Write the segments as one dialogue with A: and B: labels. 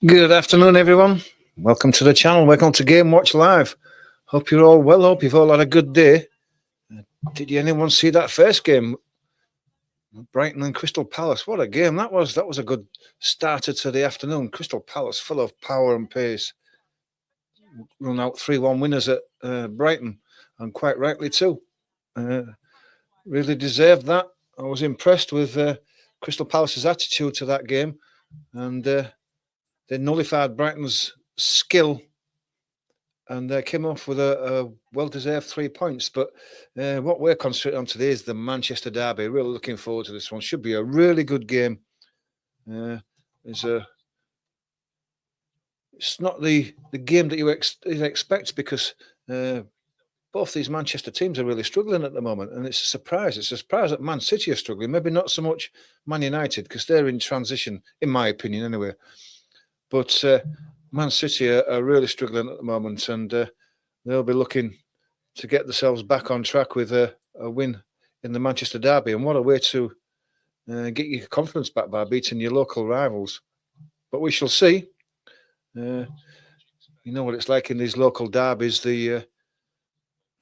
A: Good afternoon, everyone. Welcome to the channel. Welcome to Game Watch Live. Hope you're all well. Hope you've all had a good day. Did anyone see that first game? Brighton and Crystal Palace. What a game that was. That was a good starter to the afternoon. Crystal Palace full of power and pace. Run out 3-1 winners at Brighton, and quite rightly too. Really deserved that. I was impressed with Crystal Palace's attitude to that game, and they nullified Brighton's skill and came off with a well-deserved 3 points. But what we're concentrating on today is the Manchester derby. Really looking forward to this one. Should be a really good game. It's not the game that you expect, because both these Manchester teams are really struggling at the moment, and it's a surprise. It's a surprise that Man City are struggling. Maybe not so much Man United, because they're in transition, in my opinion, anyway. But Man City are really struggling at the moment, and they'll be looking to get themselves back on track with a win in the Manchester derby. And what a way to get your confidence back by beating your local rivals. But we shall see. You know what it's like in these local derbies. The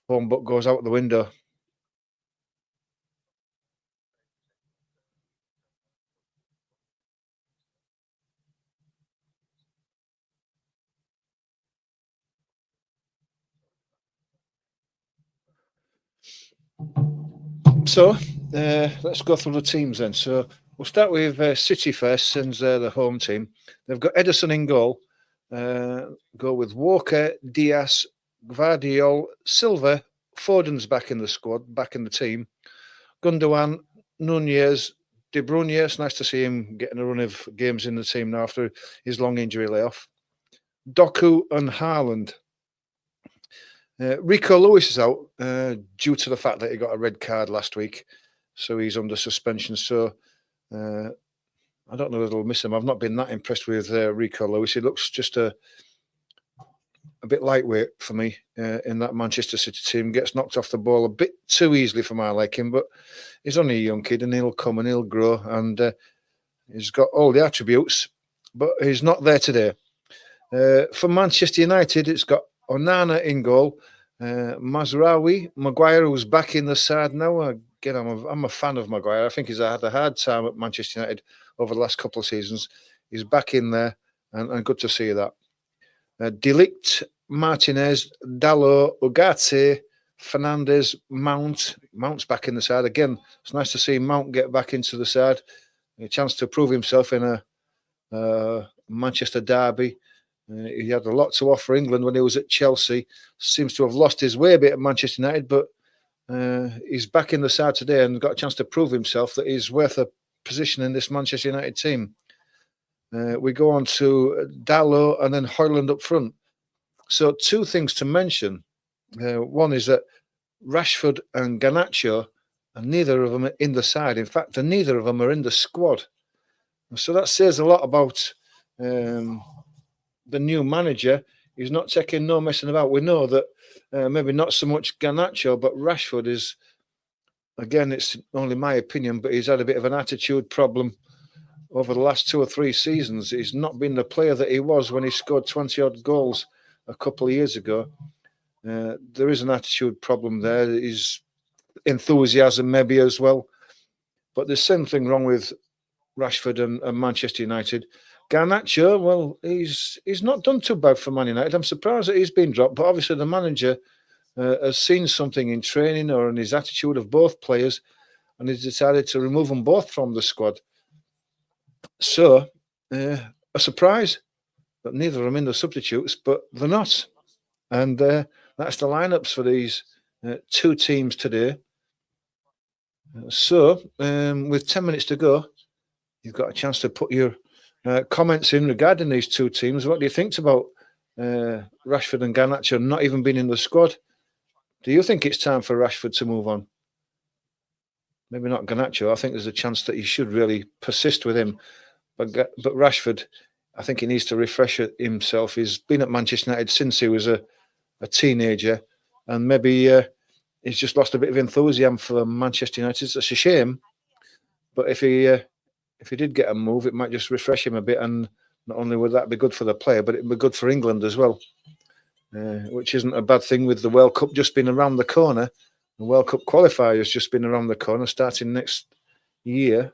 A: form book goes out the window. So let's go through the teams then. So we'll start with City first, since they're the home team. They've got Ederson in goal. Go with Walker, Diaz, Gvardiol, Silva. Foden's back in the squad, back in the team. Gundogan, Nunez, De Bruyne. It's nice to see him getting a run of games in the team now after his long injury layoff. Doku and Haaland. Rico Lewis is out due to the fact that he got a red card last week, so he's under suspension. So I don't know if they'll miss him. I've not been that impressed with Rico Lewis. He looks just a bit lightweight for me in that Manchester City team. Gets knocked off the ball a bit too easily for my liking, but he's only a young kid, and he'll come and he'll grow, and he's got all the attributes, but he's not there today. For Manchester United, it's got Onana in goal, Mazraoui, Maguire, who's back in the side now. Again, I'm a fan of Maguire. I think he's had a hard time at Manchester United over the last couple of seasons. He's back in there, and good to see that. De Ligt, Martinez, Dalot, Ugarte, Fernandes, Mount. Mount's back in the side again. It's nice to see Mount get back into the side. A chance to prove himself in a Manchester derby. He had a lot to offer England when he was at Chelsea. Seems to have lost his way a bit at Manchester United, but he's back in the side today and got a chance to prove himself that he's worth a position in this Manchester United team. We go on to Dalot and then Højlund up front. So two things to mention. One is that Rashford and Garnacho, and neither of them are in the side. In fact, neither of them are in the squad. So that says a lot about the new manager. He's not taking no messing about. We know that maybe not so much Garnacho, but Rashford is, again, it's only my opinion, but he's had a bit of an attitude problem over the last 2 or 3 seasons. He's not been the player that he was when he scored 20-odd goals a couple of years ago. There is an attitude problem there. His enthusiasm maybe as well. But there's something wrong with Rashford and Manchester United. Garnacho, well, he's not done too bad for Man United. I'm surprised that he's been dropped, but obviously the manager has seen something in training or in his attitude of both players, and he's decided to remove them both from the squad. So, a surprise that neither of them in the substitutes, but they're not. And that's the lineups for these 2 teams today. So, with 10 minutes to go, you've got a chance to put your comments in regarding these 2 teams. What do you think about Rashford and Garnacho not even being in the squad? Do you think it's time for Rashford to move on? Maybe not Garnacho. I think there's a chance that he should really persist with him. But Rashford, I think he needs to refresh himself. He's been at Manchester United since he was a teenager, and maybe he's just lost a bit of enthusiasm for Manchester United. It's a shame, but if he did get a move, it might just refresh him a bit and Not only would that be good for the player, but it'd be good for England as well, which isn't a bad thing with the World Cup just being around the corner. The World Cup qualifiers just been around the corner, starting next year.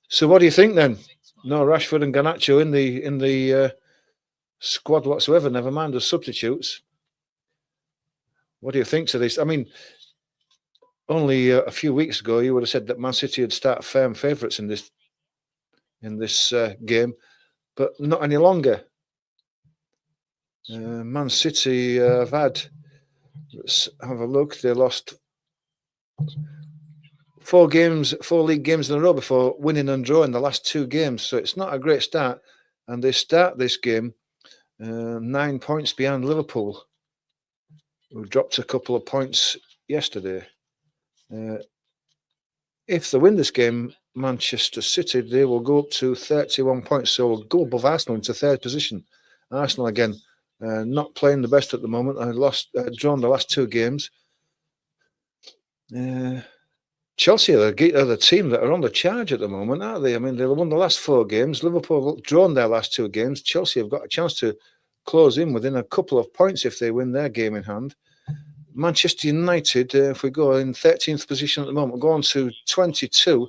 A: So what do you think then? No Rashford and Garnacho in the squad whatsoever. Never mind the substitutes. What do you think to this? I mean, only a few weeks ago you would have said that Man City would start firm favourites in this game, but not any longer. Man City have had. Let's have a look. They lost 4 league games in a row before winning and drawing the last 2 games. So it's not a great start. And they start this game 9 points behind Liverpool, who dropped a couple of points yesterday. If they win this game, Manchester City, they will go up to 31 points. So we'll go above Arsenal into 3rd position. Arsenal, again, not playing the best at the moment. Drawn the last 2 games. Chelsea are the team that are on the charge at the moment, aren't they? I mean, they won the last 4 games. Liverpool have drawn their last 2 games. Chelsea have got a chance to close in within a couple of points if they win their game in hand. Manchester United, if we go in 13th position at the moment, go on to 22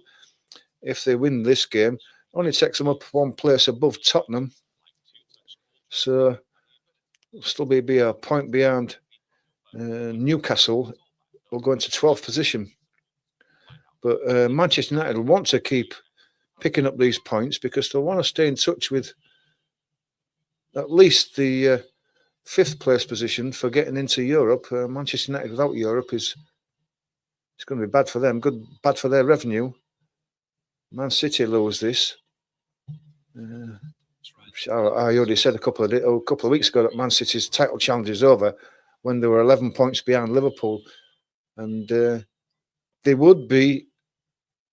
A: if they win this game. Only takes them up 1 place above Tottenham. So still be a point behind Newcastle. Will go into 12th position. But Manchester United will want to keep picking up these points because they'll want to stay in touch with at least the 5th place position for getting into Europe. Manchester United without Europe it's going to be bad for them, bad for their revenue. Man City lose this. I already said a couple of weeks ago that Man City's title challenge is over when they were 11 points behind Liverpool, and they would be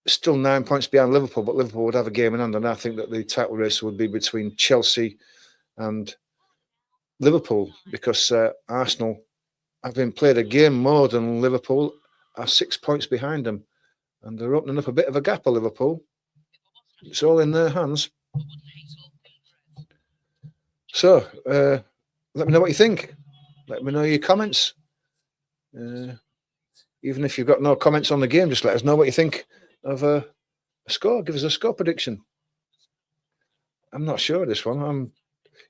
A: still 9 points behind Liverpool, but Liverpool would have a game in hand, and I think that the title race would be between Chelsea and Liverpool because Arsenal, having played a game more than Liverpool, are 6 points behind them, and they're opening up a bit of a gap of Liverpool. It's all in their hands. So, let me know what you think. Let me know your comments. Even if you've got no comments on the game, just let us know what you think of a score. Give us a score prediction. I'm not sure of this one.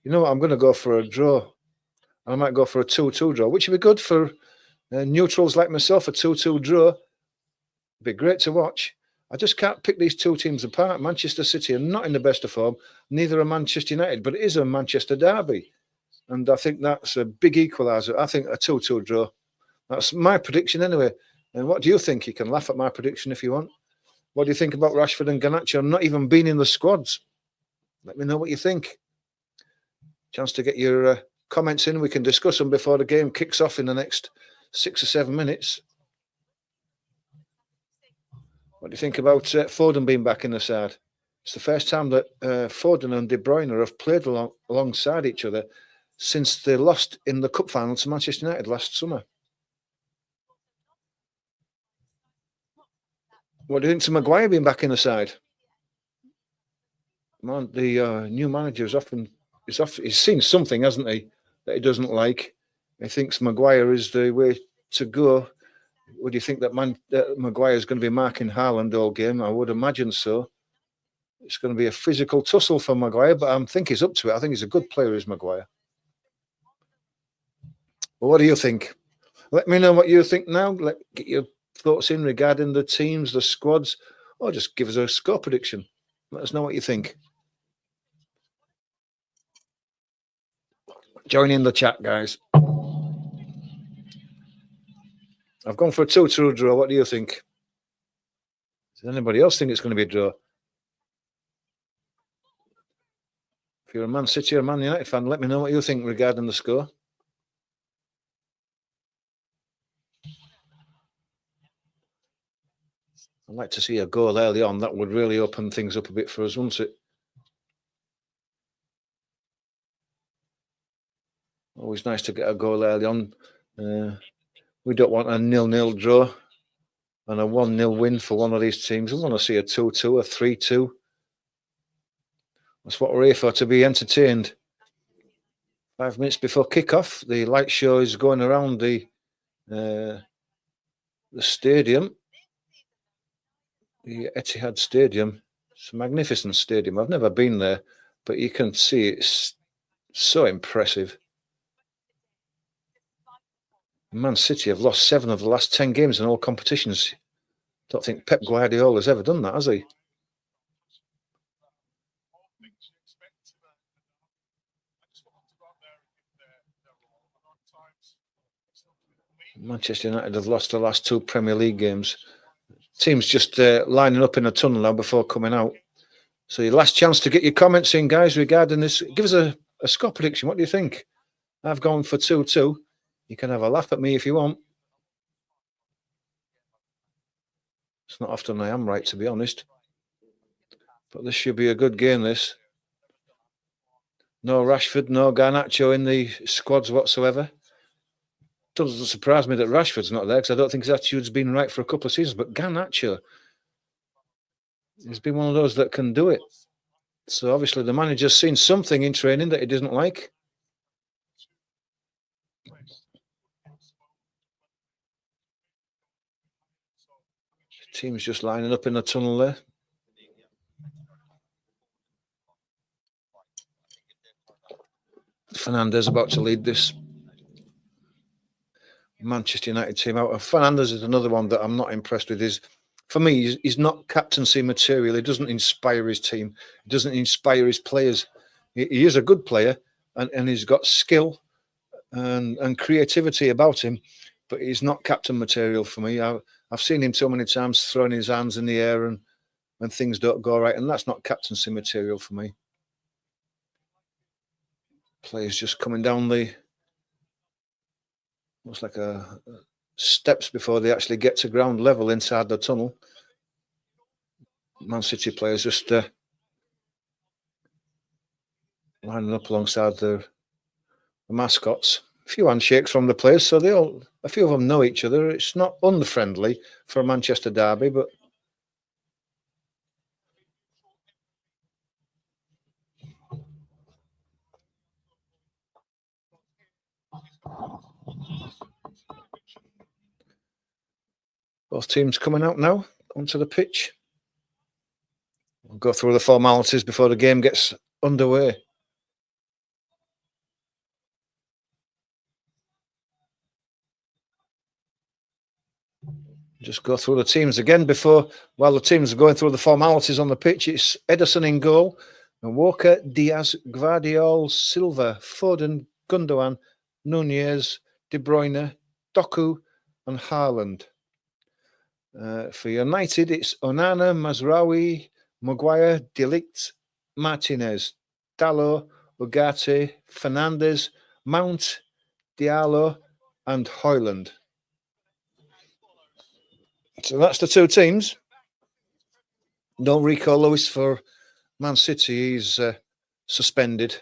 A: You know what? I'm going to go for a draw. I might go for a 2-2 draw, which would be good for neutrals like myself. A 2-2 draw. Be great to watch. I just can't pick these 2 teams apart. Manchester City are not in the best of form. Neither are Manchester United, but it is a Manchester derby. And I think that's a big equaliser. I think a 2-2 draw. That's my prediction anyway. And what do you think? You can laugh at my prediction if you want. What do you think about Rashford and Garnacho not even being in the squads? Let me know what you think. Chance to get your comments in. We can discuss them before the game kicks off in the next 6 or 7 minutes. What do you think about Foden being back in the side? It's the first time that Foden and De Bruyne have played alongside each other since they lost in the cup final to Manchester United last summer. What do you think to Maguire being back in the side? Man, the new manager he's seen something, hasn't he, that he doesn't like. He thinks Maguire is the way to go. Would you think that Maguire is going to be marking Haaland all game? I would imagine so. It's going to be a physical tussle for Maguire, but I think he's up to it. I think he's a good player, is Maguire. Well, what do you think? Let me know what you think now. Get your thoughts in regarding the teams, the squads, or just give us a score prediction. Let us know what you think. Join in the chat, guys. I've gone for a 2-2 draw. What do you think? Does anybody else think it's going to be a draw? If you're a Man City or Man United fan, let me know what you think regarding the score. I'd like to see a goal early on. That would really open things up a bit for us, wouldn't it? Always nice to get a goal early on. We don't want a 0-0 draw and a 1-0 win for one of these teams. We want to see a 2-2, a 3-2. That's what we're here for, to be entertained. 5 minutes before kickoff, the light show is going around the stadium, the Etihad Stadium. It's a magnificent stadium. I've never been there, but you can see it's so impressive. Man City have lost 7 of the last 10 games in all competitions. Don't think Pep Guardiola's ever done that, has he? Manchester United have lost the last 2 Premier League games. Team's just lining up in a tunnel now before coming out. So your last chance to get your comments in, guys, regarding this. Give us a score prediction. What do you think? I've gone for 2-2. You can have a laugh at me if you want. It's not often I am right, to be honest. But this should be a good game, this. No Rashford, no Garnacho in the squads whatsoever. Doesn't surprise me that Rashford's not there, because I don't think his attitude's been right for a couple of seasons. But Garnacho, he's been one of those that can do it. So obviously the manager's seen something in training that he doesn't like. The team's just lining up in the tunnel there. Fernandes about to lead this Manchester United team out. Fernandes is another one that I'm not impressed with. For me, he's not captaincy material. He doesn't inspire his team. He doesn't inspire his players. He is a good player, and he's got skill and creativity about him, but he's not captain material for me. I've seen him so many times throwing his hands in the air and when things don't go right, and that's not captaincy material for me. Players just coming down the, looks like steps before they actually get to ground level inside the tunnel. Man City players just lining up alongside the mascots. A few handshakes from the players, so a few of them know each other. It's not unfriendly for a Manchester derby, but both teams coming out now onto the pitch. We'll go through the formalities before the game gets underway. Just go through the teams again while the teams are going through the formalities on the pitch. It's Ederson in goal, and Walker, Diaz, Gvardiol, Silva, Foden, Gundogan, Nunez, De Bruyne, Doku, and Haaland. For United, it's Onana, Mazraoui, Maguire, De Ligt, Martinez, Dalot, Ugarte, Fernandes, Mount, Diallo, and Højlund. So that's the 2 teams. No Rico Lewis for Man City. He's suspended.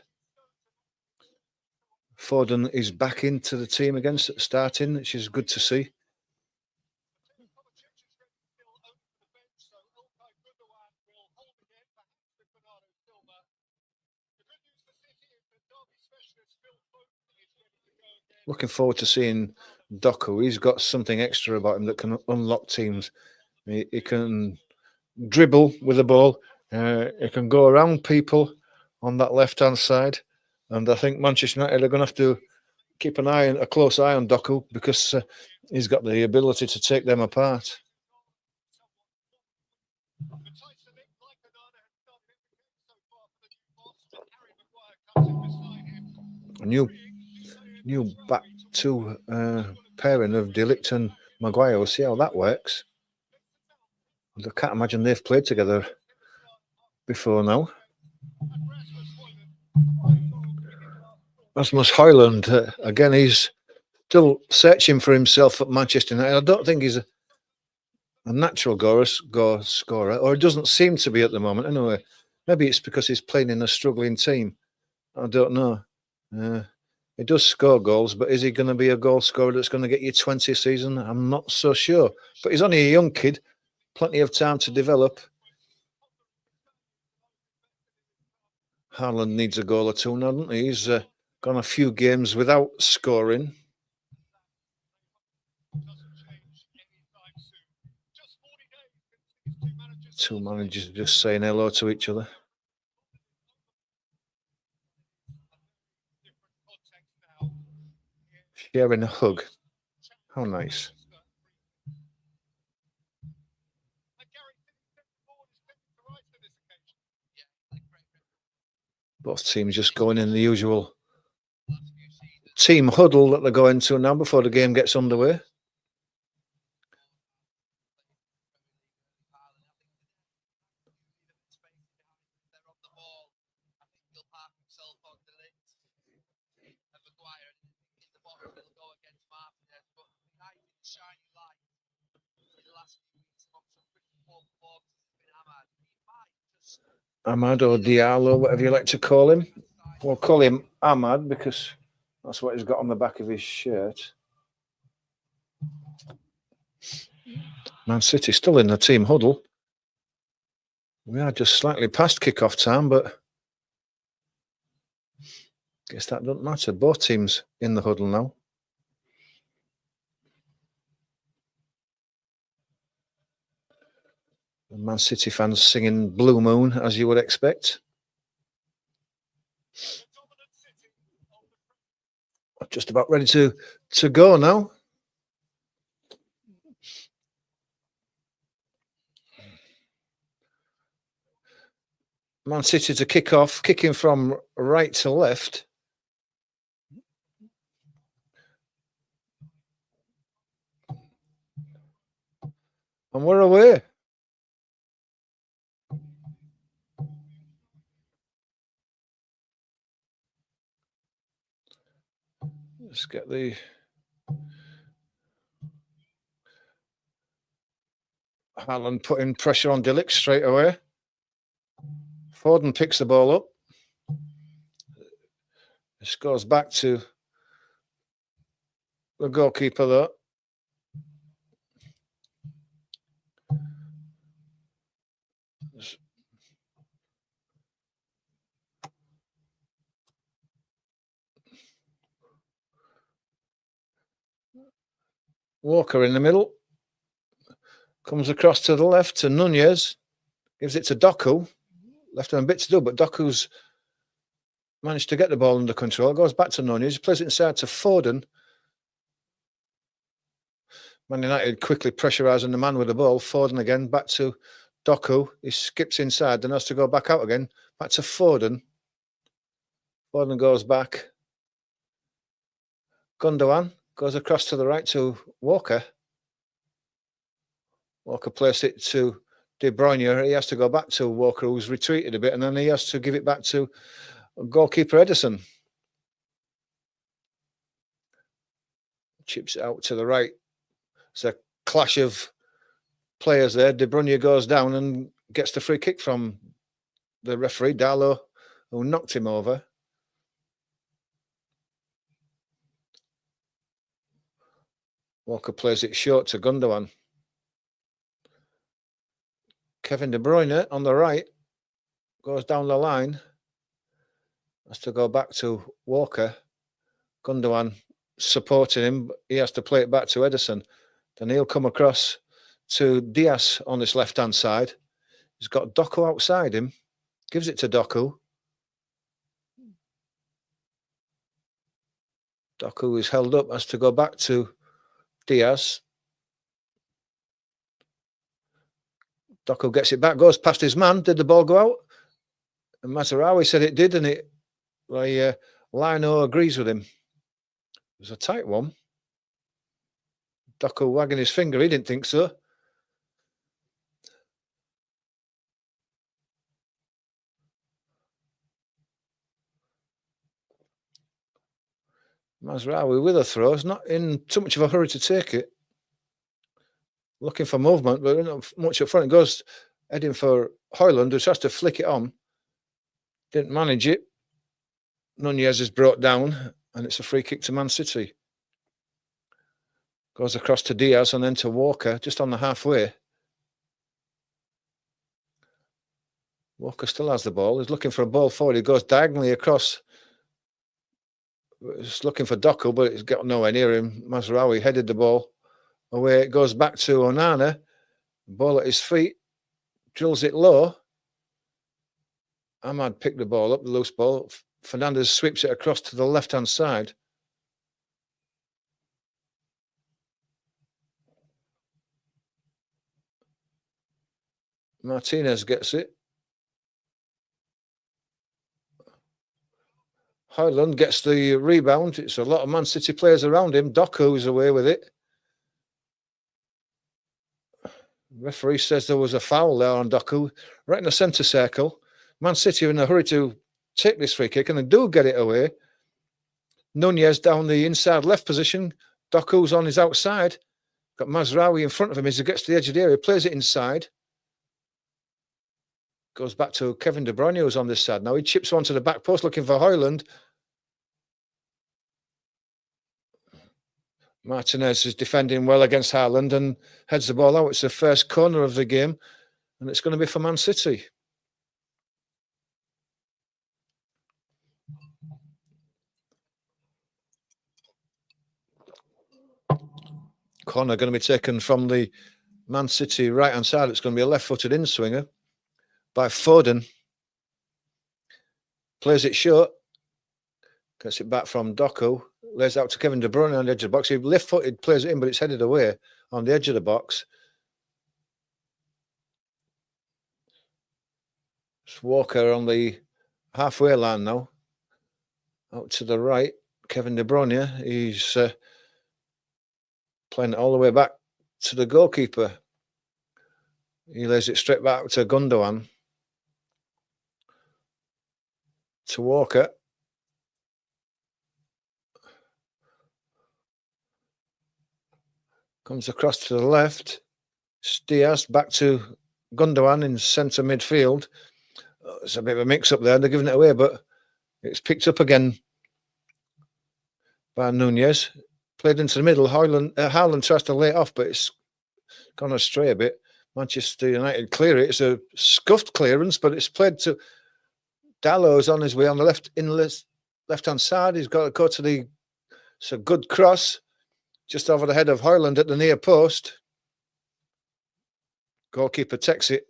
A: Foden is back into the team again, starting, which is good to see. Looking forward to seeing Doku. He's got something extra about him that can unlock teams. He can dribble with the ball. He can go around people on that left-hand side. And I think Manchester United are going to have to keep a close eye on Doku, because he's got the ability to take them apart. A new back 2 pairing of De Ligt and Maguire. We'll see how that works. I can't imagine they've played together before now. Rasmus Højlund, again, he's still searching for himself at Manchester United. I don't think he's a natural goal scorer, or it doesn't seem to be at the moment. Anyway, maybe it's because he's playing in a struggling team. I don't know. He does score goals, but is he going to be a goal scorer that's going to get you 20 a season? I'm not so sure. But he's only a young kid, plenty of time to develop. Haaland needs a goal or two now, doesn't he? He's gone a few games without scoring. Two managers just saying hello to each other. Sharing a hug. How nice. Both teams just going in the usual team huddle that they're going to now before the game gets underway. Ahmad or Diallo, whatever you like to call him. We'll call him Ahmad because that's what he's got on the back of his shirt. Man City still in the team huddle. We are just slightly past kick-off time, but guess that doesn't matter. Both teams in the huddle now. The Man City fans singing Blue Moon, as you would expect. Just about ready to go now. Man City to kick off, kicking from right to left. And we're away. Let's get the Haaland putting pressure on De Ligt straight away. Foden picks the ball up. This goes back to the goalkeeper though. Walker in the middle. Comes across to the left to Nunez. Gives it to Doku. Left him a bit to do, but Doku's managed to get the ball under control. Goes back to Nunez. Plays it inside to Foden. Man United quickly pressurising the man with the ball. Foden again. Back to Doku. He skips inside. Then has to go back out again. Back to Foden. Foden goes back. Gundogan goes across to the right to Walker. Walker placed it to De Bruyne. He has to go back to Walker, who's retreated a bit, and then he has to give it back to goalkeeper Ederson. Chips it out to the right. It's a clash of players there. De Bruyne goes down and gets the free kick from the referee, Darlow, who knocked him over. Walker plays it short to Gundogan. Kevin De Bruyne on the right goes down the line. Has to go back to Walker. Gundogan supporting him. He has to play it back to Ederson. Then he'll come across to Diaz on this left-hand side. He's got Doku outside him. Gives it to Doku. Doku is held up. Has to go back to Diaz. Doku gets it back, goes past his man. Did the ball go out? And Mazraoui said it did, and Lino agrees with him. It was a tight one. Doku wagging his finger. He didn't think so. Mazraoui with a throw. He's not in too much of a hurry to take it. Looking for movement, but not much up front. It goes heading for Højlund, who has to flick it on. Didn't manage it. Nunez is brought down, and it's a free kick to Man City. Goes across to Diaz and then to Walker, just on the halfway. Walker still has the ball. He's looking for a ball forward. He goes diagonally across. He's looking for Doku, but he's got nowhere near him. Mazraoui headed the ball away. It goes back to Onana. Ball at his feet. Drills it low. Ahmad picked the ball up, the loose ball. Fernandez sweeps it across to the left-hand side. Martinez gets it. Højlund gets the rebound. It's a lot of Man City players around him. Doku's away with it. Referee says there was a foul there on Doku, right in the centre circle. Man City are in a hurry to take this free kick, and they do get it away. Nunez down the inside left position. Doku's on his outside. Got Mazraoui in front of him as he gets to the edge of the area. Plays it inside. Goes back to Kevin De Bruyne, who's on this side. Now he chips onto the back post looking for Højlund. Martinez is defending well against Haaland and heads the ball out. It's the first corner of the game, and it's going to be for Man City. Corner going to be taken from the Man City right-hand side. It's going to be a left-footed in-swinger by Foden. Plays it short. Gets it back from Doku. Lays out to Kevin De Bruyne on the edge of the box. He left-footed, plays it in, but it's headed away on the edge of the box. It's Walker on the halfway line now. Out to the right, Kevin De Bruyne. He's playing it all the way back to the goalkeeper. He lays it straight back to Gundogan. To Walker. Comes across to the left. Diaz back to Gundogan in centre midfield. It's a bit of a mix-up there. They're giving it away, but it's picked up again by Nunez. Played into the middle. Haaland tries to lay it off, but it's gone astray a bit. Manchester United clear it. It's a scuffed clearance, but it's played to Dalot's on his way on the left-hand side. He's got to go to the... It's a good cross. Just over the head of Højlund at the near post. Goalkeeper takes it.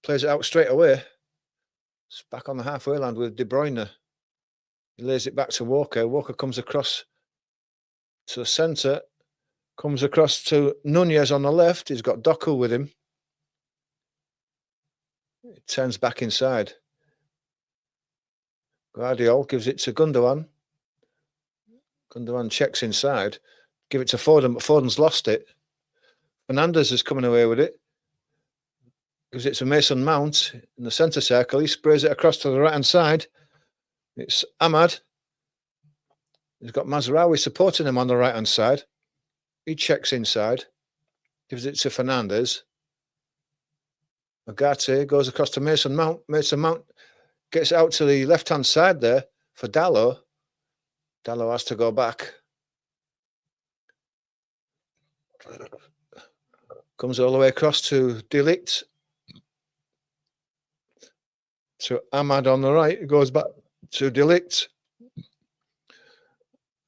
A: Plays it out straight away. It's back on the halfway line with De Bruyne. He lays it back to Walker. Walker comes across to the centre. Comes across to Nunez on the left. He's got Doku with him. It turns back inside. Guardiola gives it to Gundogan. Gundogan checks inside. Give it to Foden, but Foden's lost it. Fernandez is coming away with it. Gives it to Mason Mount in the centre circle. He sprays it across to the right-hand side. It's Ahmad. He's got Mazraoui supporting him on the right-hand side. He checks inside. Gives it to Fernandez. Agate goes across to Mason Mount. Mason Mount gets out to the left-hand side there for Dalot. Dalot has to go back. Comes all the way across to De Ligt. To Ahmad on the right. It goes back to De Ligt.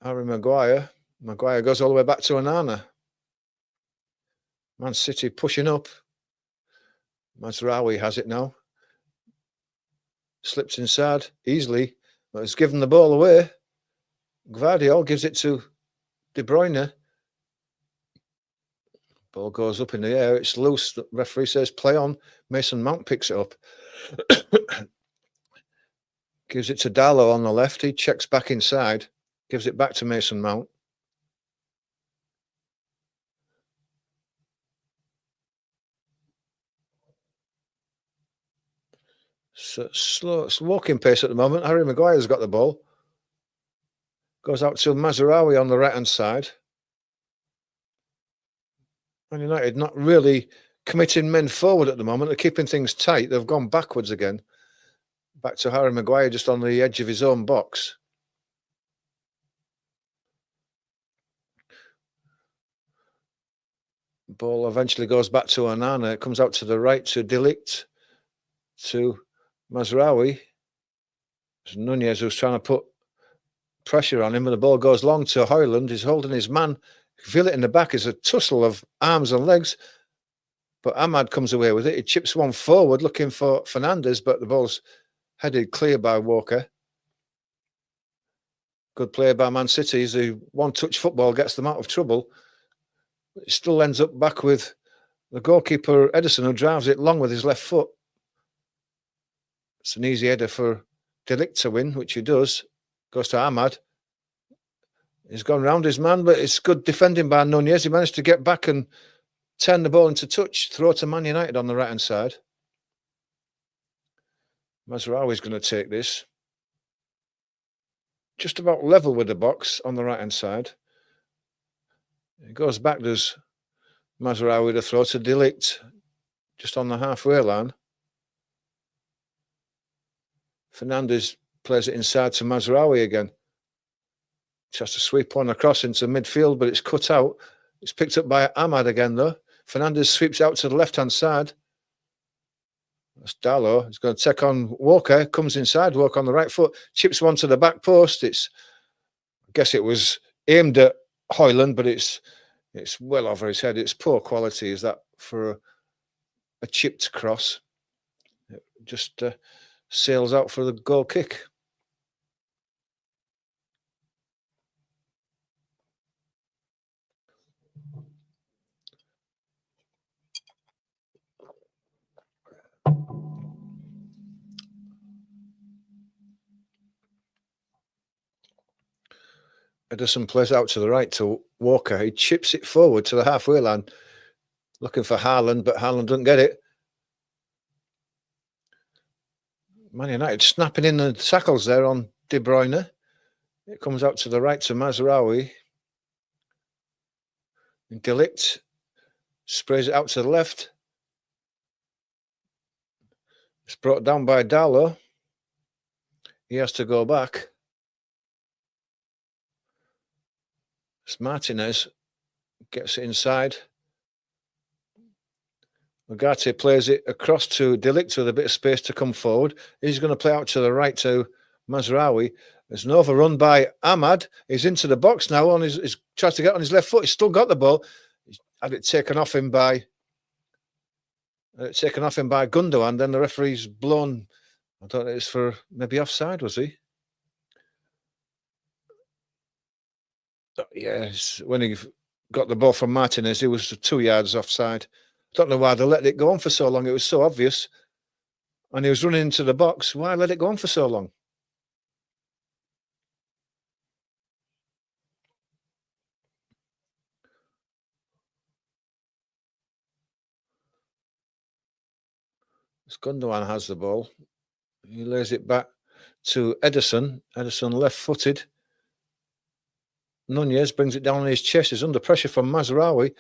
A: Harry Maguire. Maguire goes all the way back to Onana. Man City pushing up. Mazraoui has it now. Slips inside easily, but has given the ball away. Gvardiol gives it to De Bruyne. Ball goes up in the air. It's loose. The referee says play on. Mason Mount picks it up. Gives it to Dalot on the left. He checks back inside. Gives it back to Mason Mount. So slow, it's walking pace at the moment. Harry Maguire's got the ball. Goes out to Mazraoui on the right-hand side. Man United not really committing men forward at the moment. They're keeping things tight. They've gone backwards again. Back to Harry Maguire just on the edge of his own box. Ball eventually goes back to Onana. It comes out to the right to De Ligt. To Mazraoui. It's Nunez who's trying to put pressure on him, and the ball goes long to Højlund. He's holding his man. You can feel it in the back. It's a tussle of arms and legs. But Ahmad comes away with it. He chips one forward looking for Fernandes, but the ball's headed clear by Walker. Good play by Man City. The one-touch football gets them out of trouble. It still ends up back with the goalkeeper, Ederson, who drives it long with his left foot. It's an easy header for De Ligt to win, which he does. Goes to Ahmad. He's gone round his man, but it's good defending by Nunez. He managed to get back and turn the ball into touch. Throw to Man United on the right-hand side. Mazraoui's going to take this. Just about level with the box on the right-hand side. It goes back, does Mazraoui, the throw to De Ligt, just on the halfway line. Fernandes plays it inside to Mazraoui again. Tries to sweep one across into midfield, but it's cut out. It's picked up by Ahmad again, though. Fernandes sweeps out to the left-hand side. That's Dalot. He's going to take on Walker. Comes inside, Walker on the right foot. Chips one to the back post. I guess it was aimed at Højlund, but it's well over his head. It's poor quality, is that, for a chipped cross. It just sails out for the goal kick. Ederson plays out to the right to Walker. He chips it forward to the halfway line, looking for Haaland, but Haaland doesn't get it. Man United snapping in the tackles there on De Bruyne. It comes out to the right to Mazraoui. De Ligt sprays it out to the left. It's brought down by Dalot. He has to go back. It's Martinez gets it inside. Ugarte plays it across to De Ligt with a bit of space to come forward. He's going to play out to the right to Mazraoui. There's an overrun by Ahmad. He's into the box now. He's tries to get on his left foot. He's still got the ball. He's had it taken off him by Gundogan. Then the referee's blown. I don't know. It's for maybe offside, was he? Yes. When he got the ball from Martinez, he was 2 yards offside. Don't know why they let it go on for so long. It was so obvious. And he was running into the box. Why let it go on for so long? Gundogan has the ball. He lays it back to Ederson. Ederson left-footed. Nunez brings it down on his chest. He's under pressure from Mazraoui.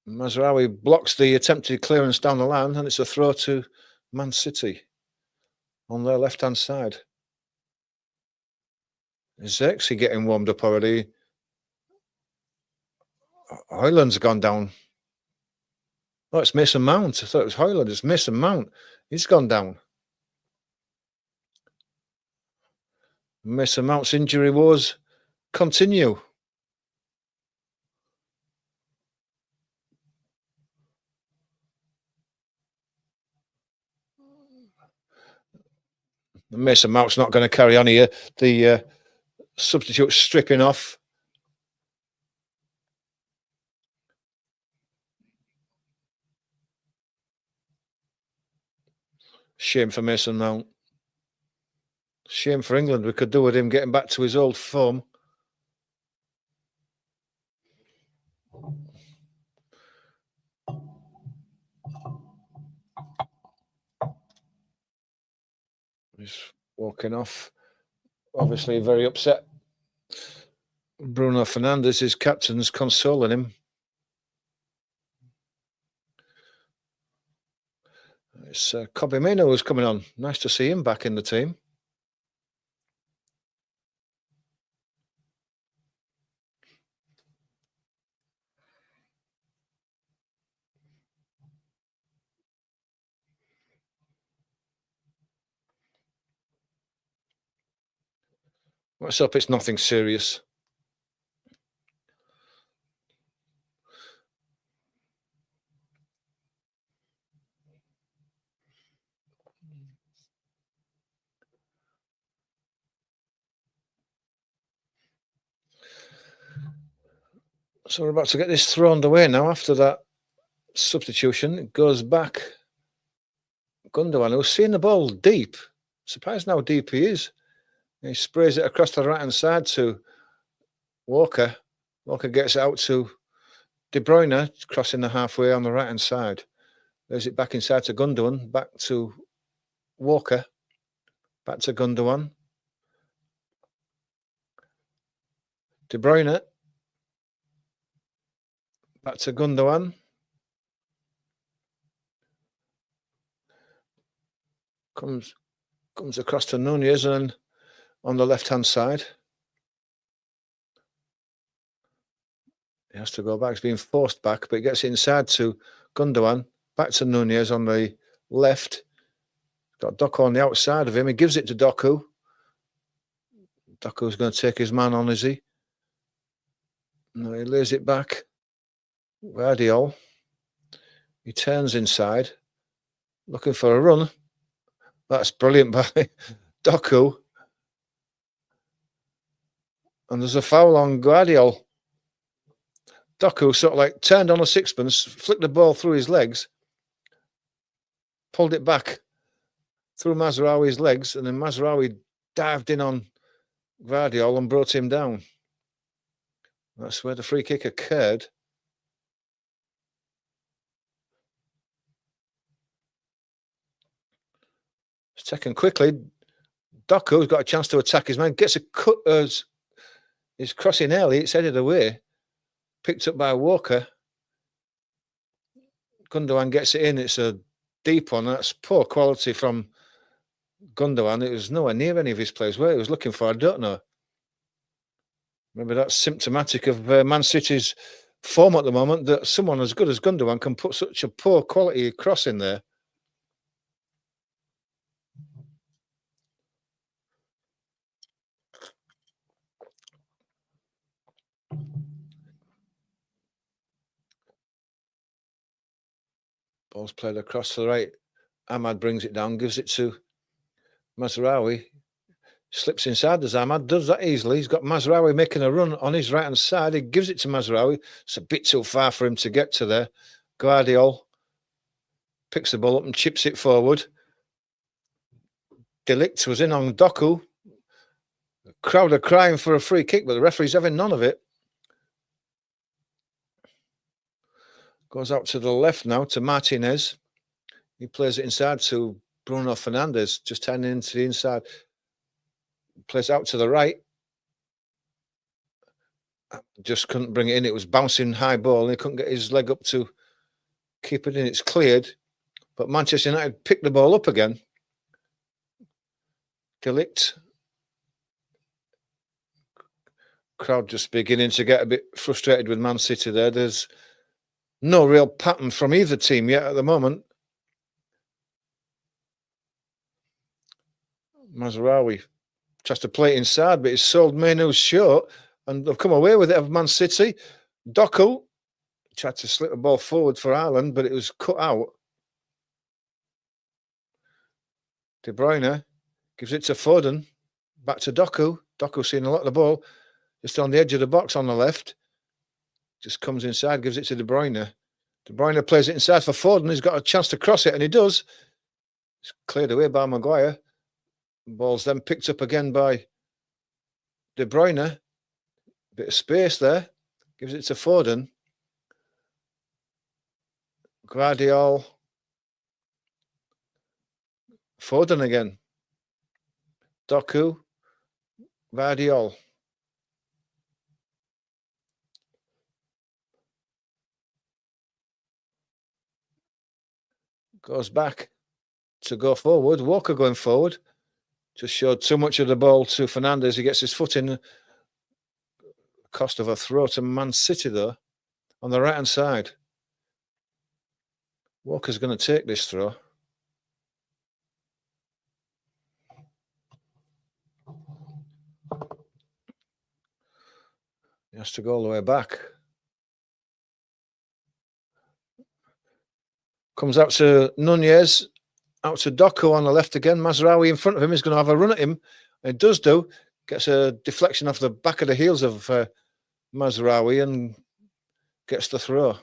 A: Mazraoui blocks the attempted clearance down the line, and it's a throw to Man City on their left-hand side. Is Zexi getting warmed up already? Højlund's gone down. Oh, it's Mason Mount. I thought it was Højlund. It's Mason Mount. He's gone down. Mason Mount's injury woes continue. Mason Mount's not going to carry on here. The substitute stripping off. Shame for Mason Mount. Shame for England. We could do with him getting back to his old form. He's walking off. Obviously very upset. Bruno Fernandes, his captain's consoling him. It's Kobbie Mainoo who's coming on. Nice to see him back in the team. Let's hope it's nothing serious. So we're about to get this thrown away now after that substitution. It goes back. Gundogan, who's seeing the ball deep. Surprised how deep he is. He sprays it across the right-hand side to Walker. Walker gets it out to De Bruyne, crossing the halfway on the right-hand side. There's it back inside to Gundogan, back to Walker, back to Gundogan. De Bruyne, back to Gundogan. Comes across to Nunez and on the left-hand side. He has to go back. He's being forced back, but he gets inside to Gundogan. Back to Nunez on the left. Got Doku on the outside of him. He gives it to Doku. Doku's going to take his man on, is he? No, he lays it back. Guardiola. He turns inside, looking for a run. That's brilliant by Doku. And there's a foul on Guardiola. Doku sort of like turned on a sixpence, flicked the ball through his legs, pulled it back through Mazraoui's legs, and then Mazraoui dived in on Guardiola and brought him down. That's where the free kick occurred. It's taken quickly. Doku's got a chance to attack his man, gets a cut as he's crossing early, it's headed away. Picked up by Walker. Gundogan gets it in. It's a deep one. That's poor quality from Gundogan. It was nowhere near any of his players. Where he was looking for, I don't know. Maybe that's symptomatic of Man City's form at the moment, that someone as good as Gundogan can put such a poor quality cross in there. Ball's played across to the right. Ahmad brings it down, gives it to Mazraoui. Slips inside as Ahmad, does that easily. He's got Mazraoui making a run on his right-hand side. He gives it to Mazraoui. It's a bit too far for him to get to there. Guardiola picks the ball up and chips it forward. De Ligt was in on Doku. The crowd are crying for a free kick, but the referee's having none of it. Goes out to the left now to Martinez. He plays it inside to Bruno Fernandes, just turning into the inside. Plays out to the right. Just couldn't bring it in. It was bouncing high ball, and he couldn't get his leg up to keep it in. It's cleared, but Manchester United picked the ball up again. De Ligt. Crowd just beginning to get a bit frustrated with Man City there. There's no real pattern from either team yet at the moment. Mazraoui tries to play it inside, but he's sold Mainoo short, and they've come away with it of Man City. Doku tried to slip the ball forward for Ireland, but it was cut out. De Bruyne gives it to Foden, back to Doku. Doku seeing a lot of the ball, just on the edge of the box on the left. Just comes inside, gives it to De Bruyne. De Bruyne plays it inside for Foden. He's got a chance to cross it, and he does. It's cleared away by Maguire. Ball's then picked up again by De Bruyne. Bit of space there. Gives it to Foden. Guardiola. Foden again. Doku. Guardiola. Goes back to go forward. Walker going forward. Just showed too much of the ball to Fernandes. He gets his foot in. Cost of a throw to Man City, though, on the right-hand side. Walker's going to take this throw. He has to go all the way back. Comes out to Nunez, out to Doku on the left again. Mazraoui in front of him is going to have a run at him. It does do. Gets a deflection off the back of the heels of Mazraoui and gets the throw.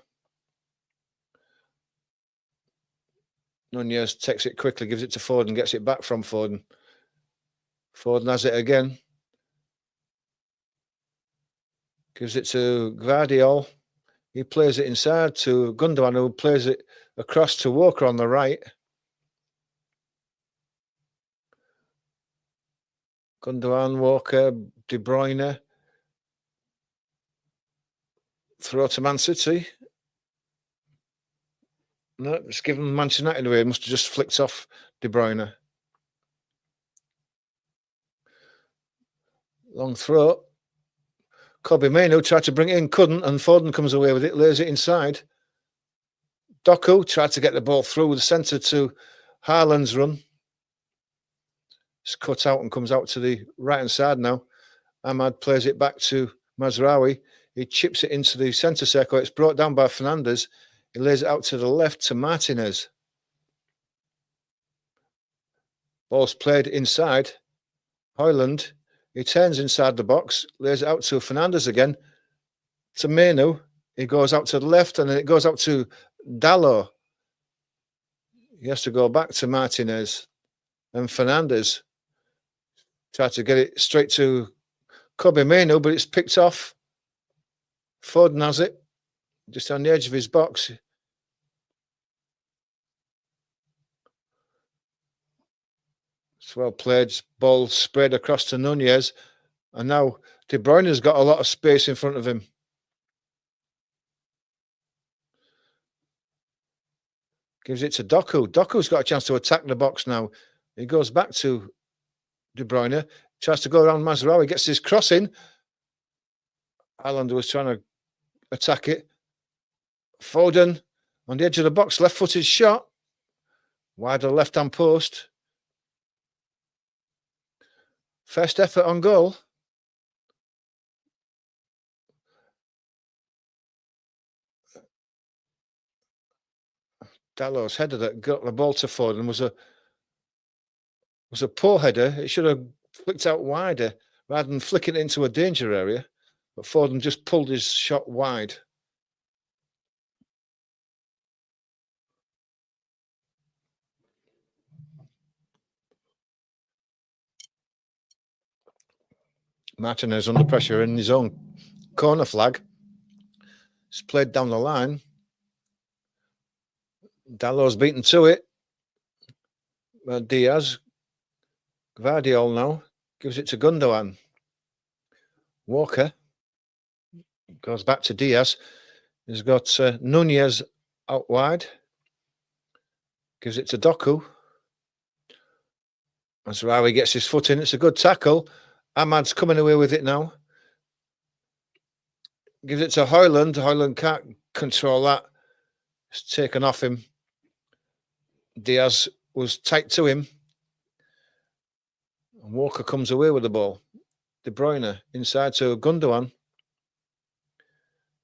A: Nunez takes it quickly, gives it to Foden, gets it back from Foden. Foden has it again. Gives it to Gvardiol. He plays it inside to Gundogan, who plays it across to Walker on the right. Gundogan, Walker, De Bruyne. Throw to Man City. No, it's given Manchester United away. It must have just flicked off De Bruyne. Long throw. Kobe Mainoo tried to bring it in, couldn't, and Foden comes away with it, lays it inside. Doku tried to get the ball through the centre to Haaland's run. It's cut out and comes out to the right-hand side now. Ahmad plays it back to Mazraoui. He chips it into the centre circle. It's brought down by Fernandes. He lays it out to the left to Martinez. Ball's played inside. Højlund. He turns inside the box, lays it out to Fernandes again. To Mainoo. He goes out to the left and then it goes out to Dalot. He has to go back to Martinez. And Fernandes tried to get it straight to Kobe Mainoo, but it's picked off. Foden has it, just on the edge of his box. It's well played. Ball spread across to Nunez. And now De Bruyne has got a lot of space in front of him. Gives it to Doku. Doku's got a chance to attack the box now. He goes back to De Bruyne. Tries to go around Mazraoui. Gets his cross in. Haaland was trying to attack it. Foden on the edge of the box. Left-footed shot. Wide of the left-hand post. First effort on goal. Dalot's header that got the ball to Foden was a poor header. It should have flicked out wider rather than flicking it into a danger area. But Foden just pulled his shot wide. Martinez under pressure in his own corner flag. It's played down the line. Dalot's beaten to it. Diaz. Gvardiol now. Gives it to Gundogan. Walker. Goes back to Diaz. He's got Nunez out wide. Gives it to Doku. Mazraoui gets his foot in. It's a good tackle. Ahmad's coming away with it now. Gives it to Højlund. Højlund can't control that. It's taken off him. Diaz was tight to him. And Walker comes away with the ball. De Bruyne inside to Gundogan.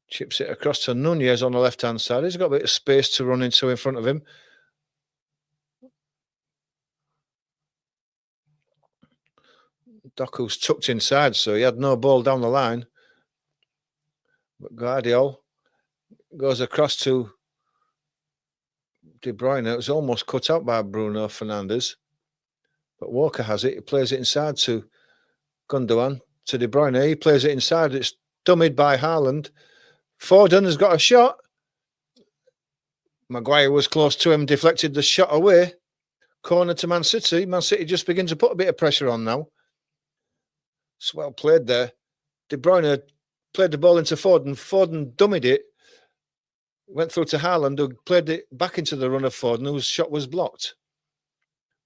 A: Chips it across to Nunez on the left-hand side. He's got a bit of space to run into in front of him. Doku's tucked inside, so he had no ball down the line. But Gvardiol goes across to De Bruyne. It was almost cut out by Bruno Fernandes. But Walker has it. He plays it inside to Gundogan, to De Bruyne. He plays it inside. It's dummied by Haaland. Foden has got a shot. Maguire was close to him, deflected the shot away. Corner to Man City. Man City just begin to put a bit of pressure on now. It's well played there. De Bruyne played the ball into Foden. Foden dummied it. Went through to Haaland, who played it back into the run of Foden, whose shot was blocked.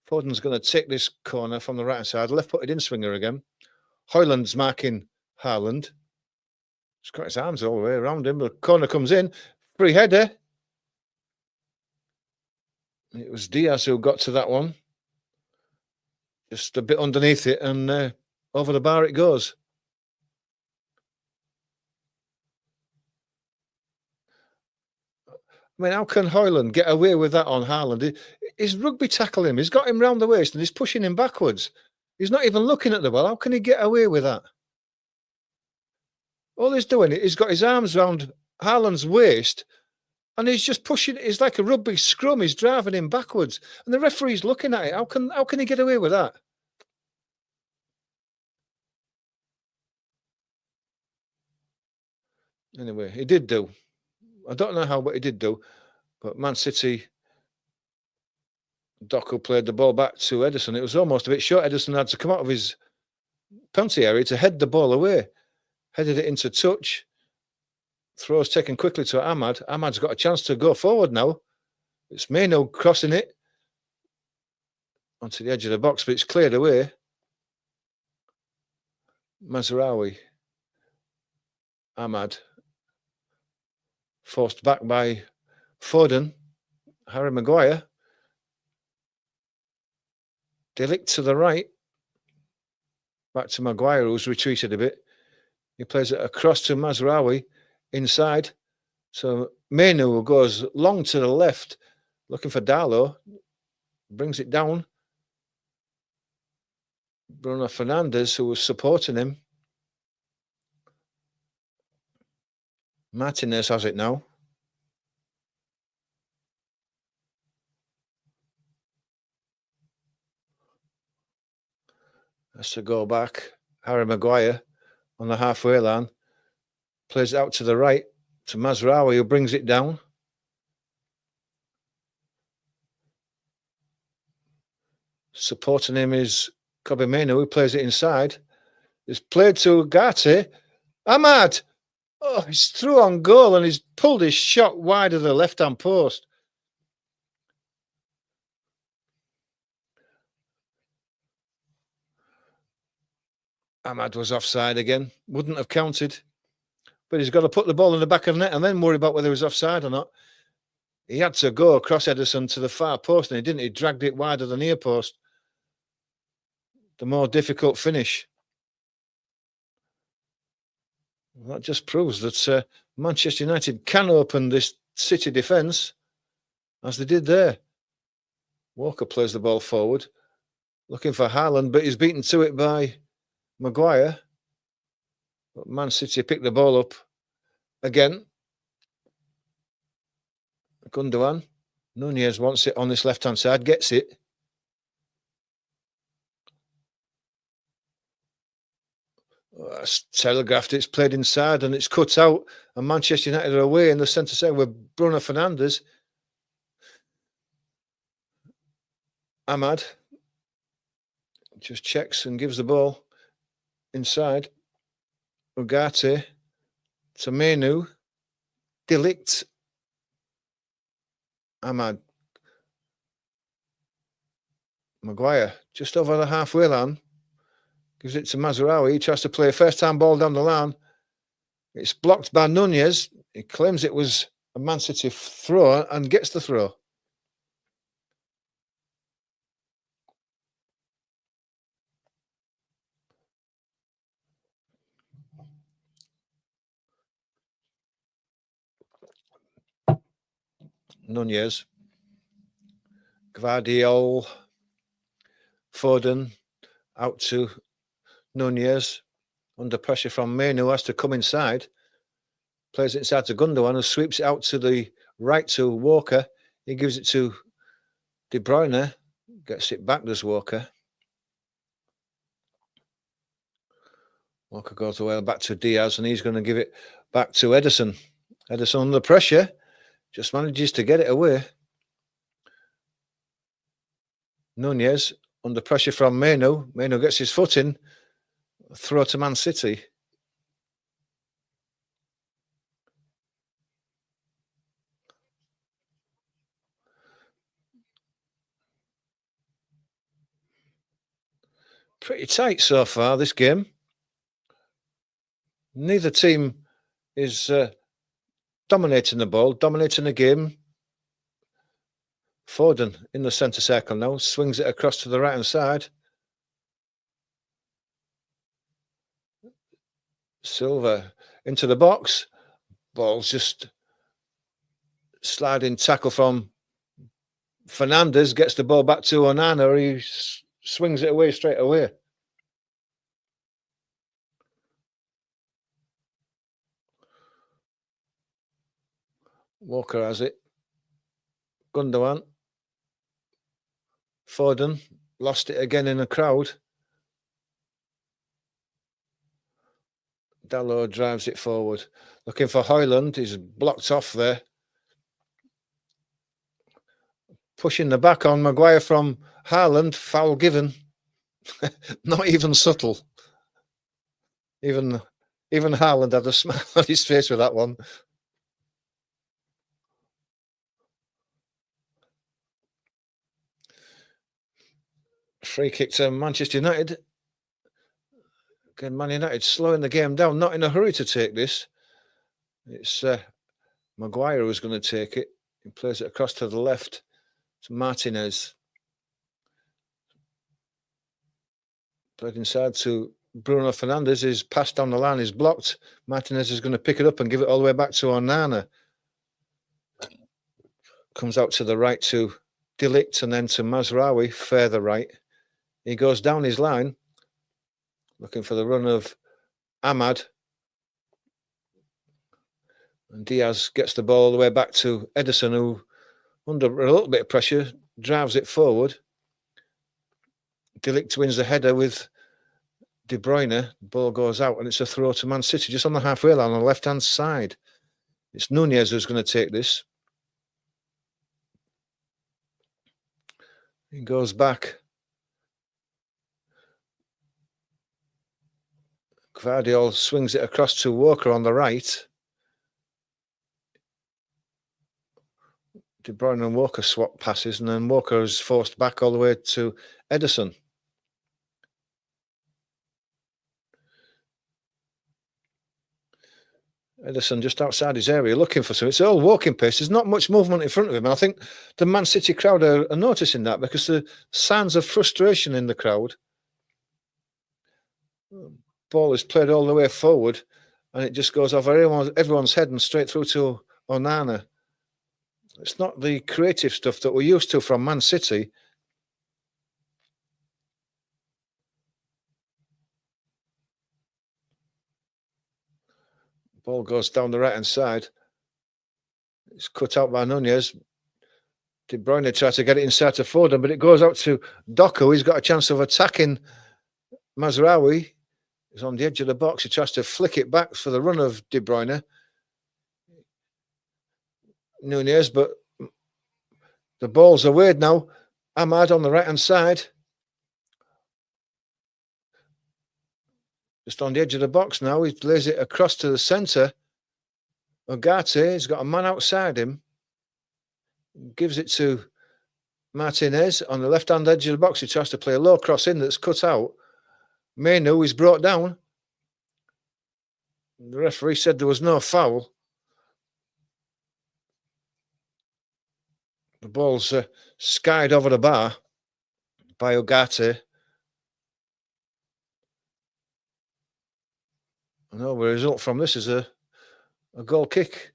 A: Foden's going to take this corner from the right side. Left-footed in-swinger again. Højlund's marking Haaland. He's got his arms all the way around him. The corner comes in. Free header. It was Diaz who got to that one. Just a bit underneath it and over the bar it goes. I mean, how can Hoyland get away with that on Haaland? He's rugby tackling him. He's got him round the waist and he's pushing him backwards. He's not even looking at the ball. How can he get away with that? All he's doing, he's got his arms round Haaland's waist and he's just pushing. It's like a rugby scrum. He's driving him backwards, and the referee's looking at it. How can he get away with that? Anyway, he did do. I don't know how, but he did do. But Man City, Doku played the ball back to Ederson. It was almost a bit short. Ederson had to come out of his penalty area to head the ball away. Headed it into touch. Throws taken quickly to Ahmad. Ahmad's got a chance to go forward now. It's Mainoo crossing it onto the edge of the box, but it's cleared away. Mazraoui. Ahmad. Forced back by Foden. Harry Maguire. De Ligt to the right. Back to Maguire, who's retreated a bit. He plays it across to Mazraoui inside. So Mainoo goes long to the left, looking for Darlow. Brings it down. Bruno Fernandes, who was supporting him. Martinez has it now. Has to go back. Harry Maguire on the halfway line. Plays it out to the right to Mazraoui, who brings it down. Supporting him is Kobbie Mainoo, who plays it inside. It's played to Ugarte. Ahmad! Oh, he's through on goal and he's pulled his shot wide of the left-hand post. Ahmad was offside again. Wouldn't have counted. But he's got to put the ball in the back of the net and then worry about whether he was offside or not. He had to go across Ederson to the far post and he didn't. He dragged it wider than the near post. The more difficult finish. That just proves that Manchester United can open this City defence, as they did there. Walker plays the ball forward, looking for Haaland, but he's beaten to it by Maguire. But Man City pick the ball up again. Gundogan. Nunez wants it on this left-hand side, gets it. It's telegraphed, it's played inside and it's cut out, and Manchester United are away in the centre sector with Bruno Fernandes. Ahmad just checks and gives the ball inside. Ugarte to Mainoo. De Ligt. Ahmad. Maguire just over the halfway line. Gives it to Mazraoui. He tries to play a first-time ball down the line. It's blocked by Nunez. He claims it was a Man City throw and gets the throw. Nunez. Gvardiol. Foden. Out to Nunez. Under pressure from Mainoo, has to come inside. Plays it inside to Gundogan, who sweeps it out to the right to Walker. He gives it to De Bruyne. Gets it back, does Walker. Walker goes away back to Diaz, and he's going to give it back to Ederson. Ederson under pressure. Just manages to get it away. Nunez under pressure from Mainoo. Mainoo gets his foot in. Throw to Man City. Pretty tight so far, this game. Neither team is dominating the ball, dominating the game. Foden in the centre circle now, swings it across to the right-hand side. Silva into the box. Ball's just sliding tackle from Fernandez, gets the ball back to Onana. He swings it away straight away. Walker has it. Gundogan. Foden lost it again in a crowd. Dalot drives it forward. Looking for Højlund. He's blocked off there. Pushing the back on Maguire from Haaland. Foul given. Not even subtle. Even Haaland had a smile on his face with that one. Free kick to Manchester United. Again, Man United slowing the game down, not in a hurry to take this. It's Maguire who's going to take it. He plays it across to the left to Martinez. Played inside to Bruno Fernandes. His pass down the line is blocked. Martinez is going to pick it up and give it all the way back to Onana. Comes out to the right to De Ligt and then to Mazraoui, further right. He goes down his line, looking for the run of Ahmad. And Diaz gets the ball all the way back to Ederson, who, under a little bit of pressure, drives it forward. De Ligt wins the header with De Bruyne. The ball goes out, and it's a throw to Man City, just on the halfway line on the left-hand side. It's Nunez who's going to take this. He goes back. Gvardiol swings it across to Walker on the right. De Bruyne and Walker swap passes, and then Walker is forced back all the way to Ederson. Ederson just outside his area looking for something. It's all walking pace. There's not much movement in front of him. And I think the Man City crowd are noticing that, because the signs of frustration in the crowd. Ball is played all the way forward, and it just goes off everyone's head and straight through to Onana. It's not the creative stuff that we're used to from Man City. Ball goes down the right-hand side. It's cut out by Nunez. De Bruyne tried to get it inside to Foden, but it goes out to Doku. He's got a chance of attacking Mazraoui. He's on the edge of the box. He tries to flick it back for the run of De Bruyne. Nunez, but the ball's away now. Ahmad on the right-hand side. Just on the edge of the box now. He lays it across to the centre. Ugarte, he's got a man outside him. Gives it to Martinez on the left-hand edge of the box. He tries to play a low cross in that's cut out. Menu is brought down. The referee said there was no foul. The ball's skied over the bar by Ugarte. I know the result from this is a goal kick.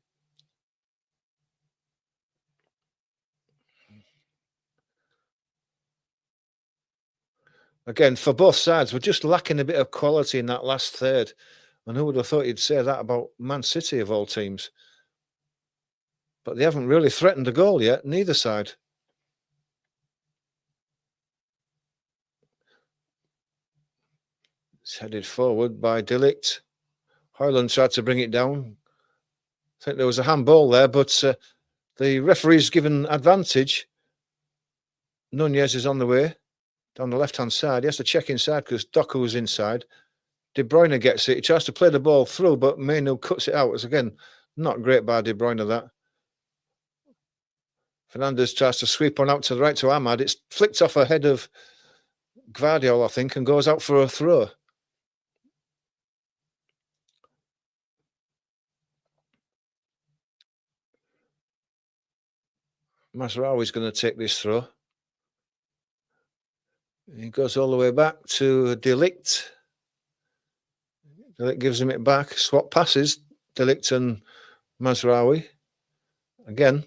A: Again, for both sides, we're just lacking a bit of quality in that last third. And who would have thought you'd say that about Man City of all teams? But they haven't really threatened a goal yet, neither side. It's headed forward by De Ligt. Højlund tried to bring it down. I think there was a handball there, but the referee's given advantage. Nunez is on the way, down the left-hand side. He has to check inside because Doku's inside. De Bruyne gets it. He tries to play the ball through, but Menu cuts it out. It's, again, not great by De Bruyne, that. Fernandez tries to sweep on out to the right to Ahmad. It's flicked off ahead of Gvardiol, I think, and goes out for a throw. Mazraoui is going to take this throw. He goes all the way back to De Ligt. De Ligt gives him it back. Swap passes. De Ligt and Mazraoui. Again,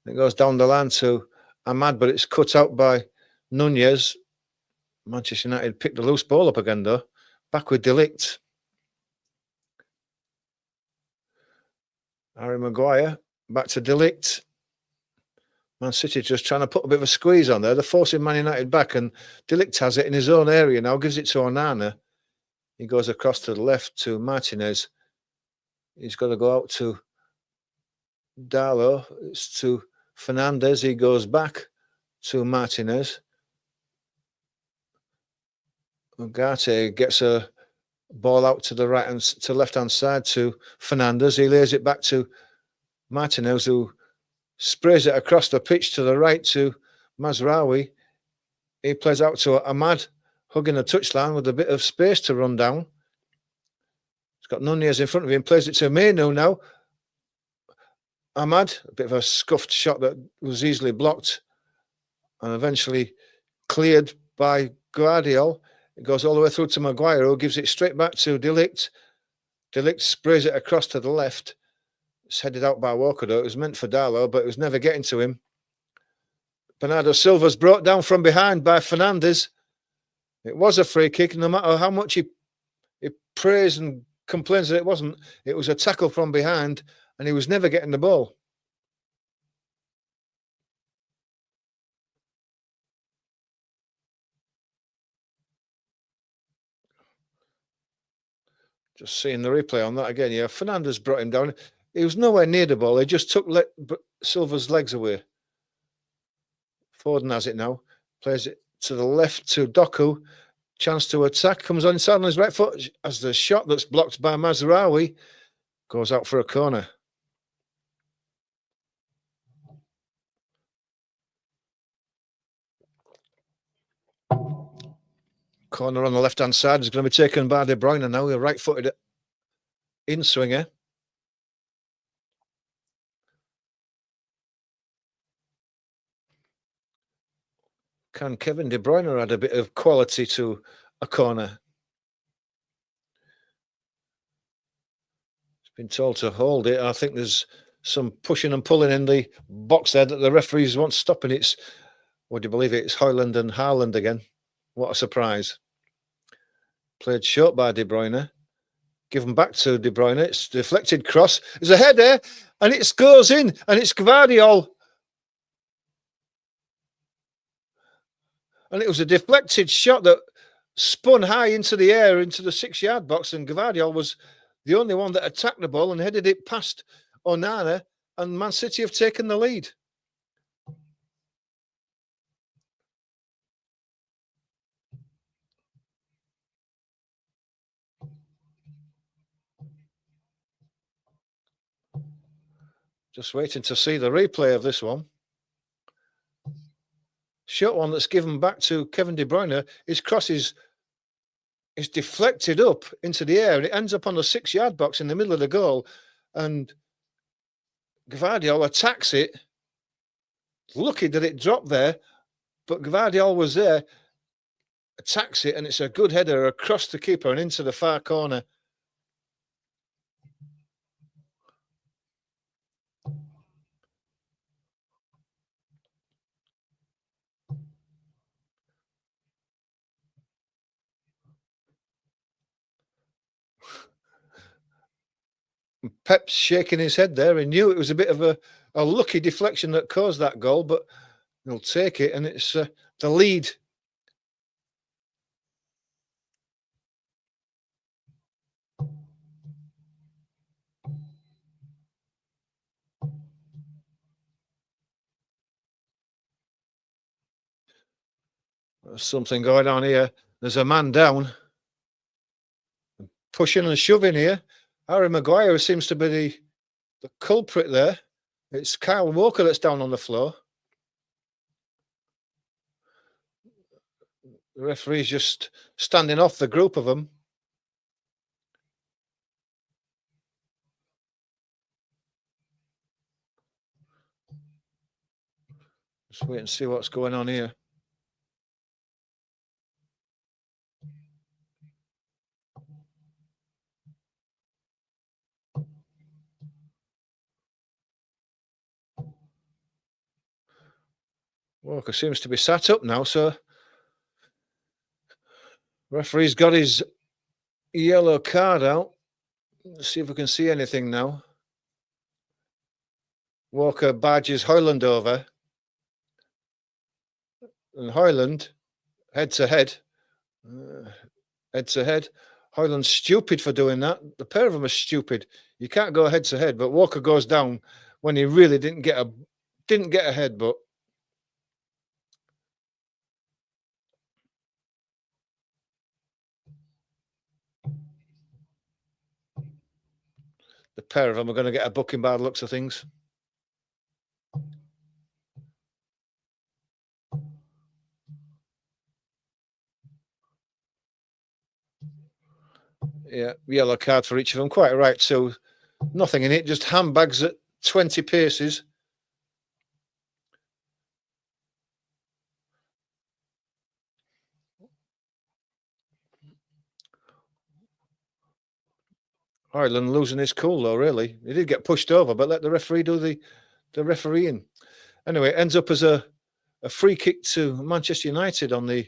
A: It goes down the line to Ahmad, but it's cut out by Nunez. Manchester United picked the loose ball up again, though. Back with De Ligt. Harry Maguire, back to De Ligt. Man City just trying to put a bit of a squeeze on there. They're forcing Man United back, and De Ligt has it in his own area now, gives it to Onana. He goes across to the left to Martinez. He's got to go out to Darlow. It's to Fernandez. He goes back to Martinez. Ugarte gets a ball out to the right and to left hand side to Fernandez. He lays it back to Martinez, who sprays it across the pitch to the right to Mazraoui. He plays out to Ahmad, hugging the touchline with a bit of space to run down. He's got Nunez in front of him, plays it to Mainoo now. Ahmad, a bit of a scuffed shot that was easily blocked and eventually cleared by Gvardiol. It goes all the way through to Maguire, who gives it straight back to De Ligt. De Ligt sprays it across to the left. It's headed out by Walker, though. It was meant for Darlow, but it was never getting to him. Bernardo Silva's brought down from behind by Fernandez. It was a free kick, no matter how much he prays and complains that it wasn't. It was a tackle from behind, and he was never getting the ball. Just seeing the replay on that again. Yeah, Fernandez brought him down. He was nowhere near the ball. He just took Silva's legs away. Foden has it now. Plays it to the left to Doku. Chance to attack. Comes on inside on his right foot as the shot that's blocked by Mazraoui goes out for a corner. Corner on the left-hand side is going to be taken by De Bruyne now. A right-footed in-swinger. Can Kevin De Bruyne add a bit of quality to a corner? He's been told to hold it. I think there's some pushing and pulling in the box there that the referees won't stop, and it's, would you believe it, it's Højlund and Haaland again. What a surprise. Played short by De Bruyne. Given back to De Bruyne. It's deflected cross. There's a header, and it goes in, and it's Gvardiol. And it was a deflected shot that spun high into the air, into the 6-yard box, and Gvardiol was the only one that attacked the ball and headed it past Onana, and Man City have taken the lead. Just waiting to see the replay of this one. Short one that's given back to Kevin De Bruyne. His cross is deflected up into the air, and it ends up on the 6-yard box in the middle of the goal. And Gvardiol attacks it. Lucky that it dropped there, but Gvardiol was there, attacks it, and it's a good header across the keeper and into the far corner. Pep's shaking his head there. He knew it was a bit of a lucky deflection that caused that goal, but he'll take it, and it's the lead. There's something going on here. There's a man down. Pushing and shoving here. Harry Maguire seems to be the culprit there. It's Kyle Walker that's down on the floor. The referee's just standing off the group of them. Just wait and see what's going on here. Walker seems to be sat up now, so referee's got his yellow card out. Let's see if we can see anything now. Walker barges Hoyland over. And Hoyland, head to head. Head to head. Hoyland's stupid for doing that. The pair of them are stupid. You can't go head to head, but Walker goes down when he really didn't get a headbutt. The pair of them are going to get a booking by the looks of things. Yeah, yellow card for each of them. Quite right. So nothing in it, just handbags at 20 paces. Ireland losing his cool though, really. He did get pushed over, but let the referee do the refereeing. Anyway, it ends up as a free kick to Manchester United on the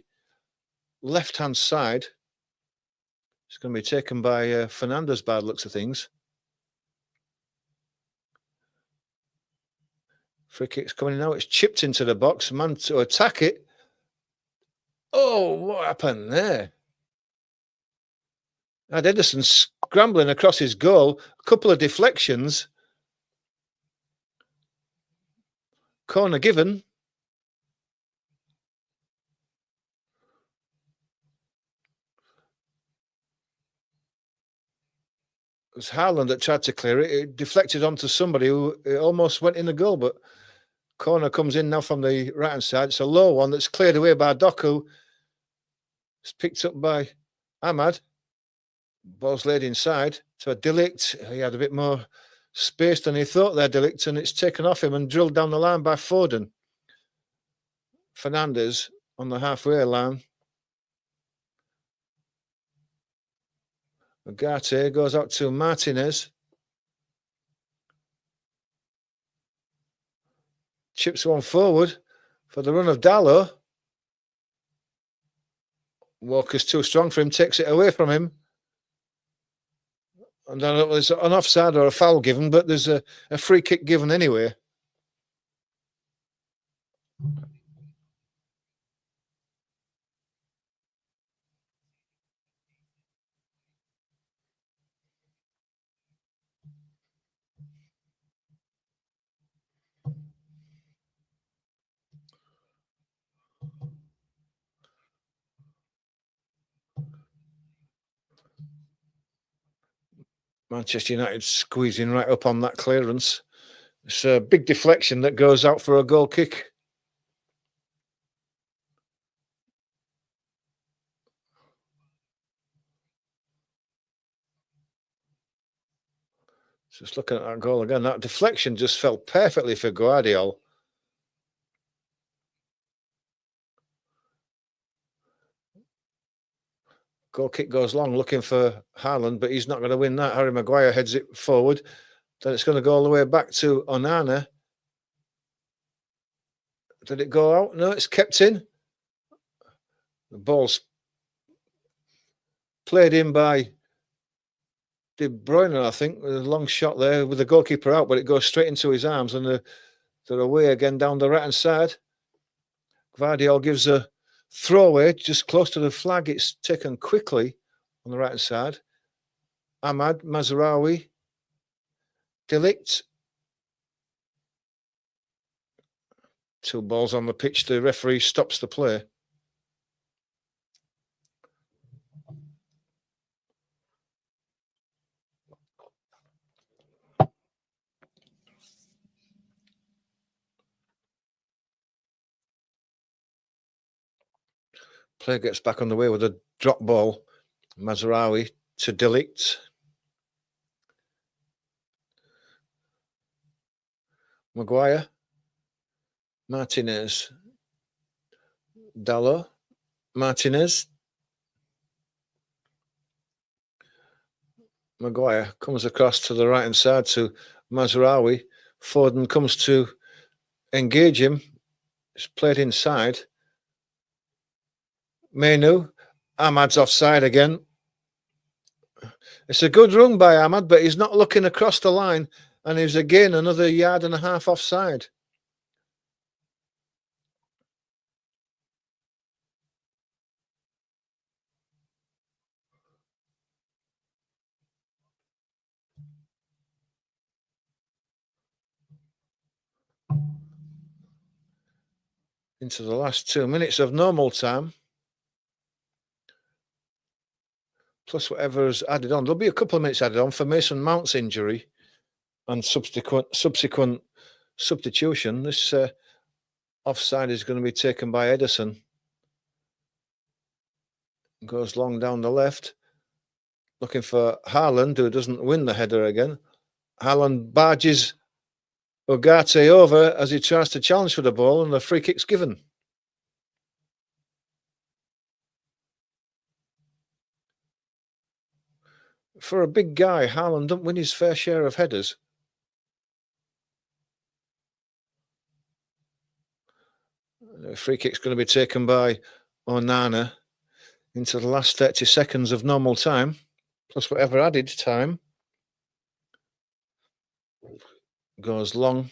A: left-hand side. It's going to be taken by Fernandes by the looks of things. Free kick's coming in now. It's chipped into the box. Man to attack it. Oh, what happened there? Had Ederson scrambling across his goal. A couple of deflections. Corner given. It was Haaland that tried to clear it. It deflected onto somebody who almost went in the goal, but corner comes in now from the right-hand side. It's a low one that's cleared away by Doku. It's picked up by Ahmad. Ball's laid inside to a De Ligt. He had a bit more space than he thought there, De Ligt, and it's taken off him and drilled down the line by Foden. Fernandes on the halfway line. Ugarte goes out to Martinez. Chips one forward for the run of Dalot. Walker's too strong for him, takes it away from him. And then there's an offside or a foul given, but there's a free kick given anyway. Manchester United squeezing right up on that clearance. It's a big deflection that goes out for a goal kick. Just looking at that goal again, that deflection just fell perfectly for Guardiola. Goal kick goes long, looking for Haaland, but he's not going to win that. Harry Maguire heads it forward. Then it's going to go all the way back to Onana. Did it go out? No, it's kept in. The ball's played in by De Bruyne, I think, with a long shot there with the goalkeeper out, but it goes straight into his arms and they're away again down the right-hand side. Gvardiol gives a throwaway just close to the flag. It's taken quickly on the right-hand side. Ahmad, Mazraoui, De Ligt. Two balls on the pitch. The referee stops the play. Play gets back on the way with a drop ball. Mazraoui to De Ligt. Maguire. Martinez. Dalot. Martinez. Maguire comes across to the right-hand side to Mazraoui. Foden comes to engage him. It's played inside. Menu. Ahmad's offside again. It's a good run by Ahmad, but he's not looking across the line, and he's again another 1.5 yards offside. Into the last 2 minutes of normal time. Plus whatever's added on. There'll be a couple of minutes added on for Mason Mount's injury and subsequent substitution. This offside is going to be taken by Ederson. Goes long down the left. Looking for Haaland, who doesn't win the header again. Haaland barges Ugarte over as he tries to challenge for the ball, and the free kick's given. For a big guy, Haaland doesn't win his fair share of headers. The free kick's going to be taken by Onana into the last 30 seconds of normal time, plus whatever added time. Goes long.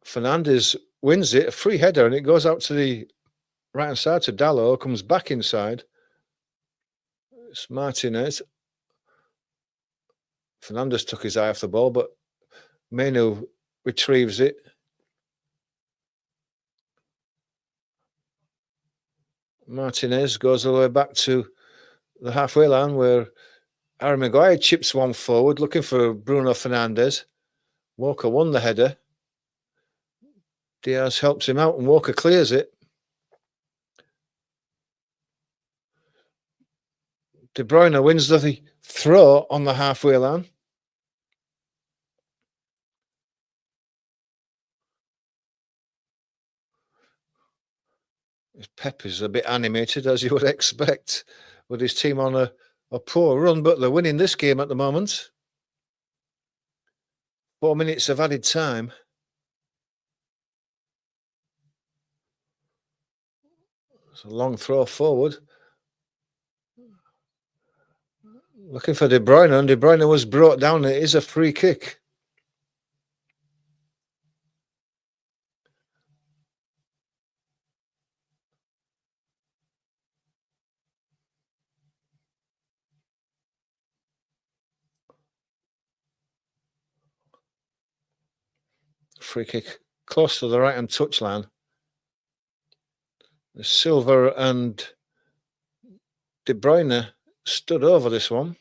A: Fernandes wins it, a free header, and it goes out to the right-hand side to Dalot, comes back inside. It's Martinez. Fernandes took his eye off the ball, but Menu retrieves it. Martinez goes all the way back to the halfway line where Harry Maguire chips one forward, looking for Bruno Fernandes. Walker won the header. Diaz helps him out and Walker clears it. De Bruyne wins the throw on the halfway line. Pep is a bit animated, as you would expect, with his team on a poor run, but they're winning this game at the moment. 4 minutes of added time. It's a long throw forward. Looking for De Bruyne, and De Bruyne was brought down. It is a free kick. Free kick close to the right-hand touchline. Silva and De Bruyne stood over this one.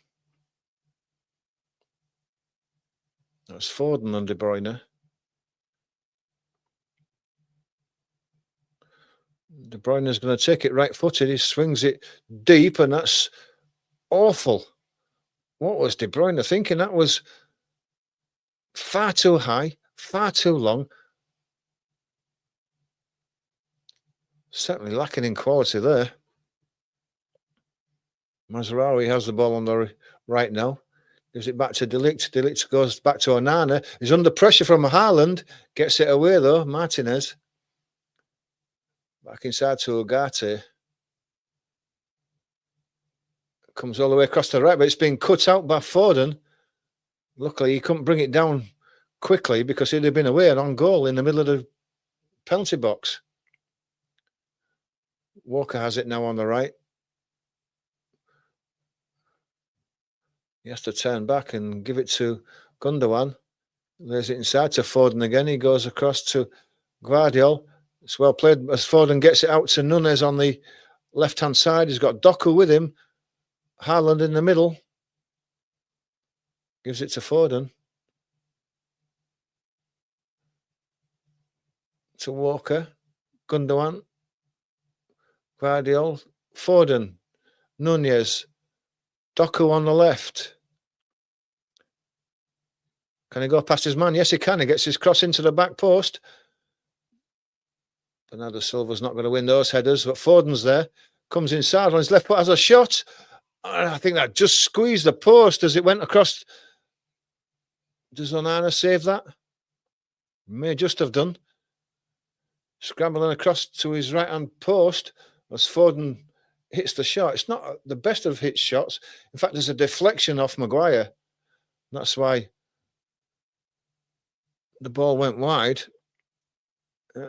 A: That's Foden and De Bruyne. De Bruyne is going to take it right-footed. He swings it deep, and that's awful. What was De Bruyne thinking? That was far too high, far too long. Certainly lacking in quality there. Mazraoui has the ball on the right now. Gives it back to De Ligt. De Ligt goes back to Onana. He's under pressure from Haaland. Gets it away though. Martinez. Back inside to Ugarte. Comes all the way across the right, but it's been cut out by Foden. Luckily, he couldn't bring it down quickly because he'd have been away and on goal in the middle of the penalty box. Walker has it now on the right. He has to turn back and give it to Gundogan. Lays it inside to Foden again. He goes across to Guardiola. It's well played as Foden gets it out to Nunes on the left-hand side. He's got Doku with him. Haaland in the middle. Gives it to Foden. To Walker. Gundogan. Guardiola. Foden. Nunez. Doku on the left. Can he go past his man? Yes, he can. He gets his cross into the back post. Bernardo Silva's not going to win those headers, but Foden's there. Comes inside on his left foot, has a shot. I think that just squeezed the post as it went across. Does Onana save that? May just have done. Scrambling across to his right-hand post as Foden hits the shot. It's not the best of hit shots. In fact, there's a deflection off Maguire. That's why the ball went wide. I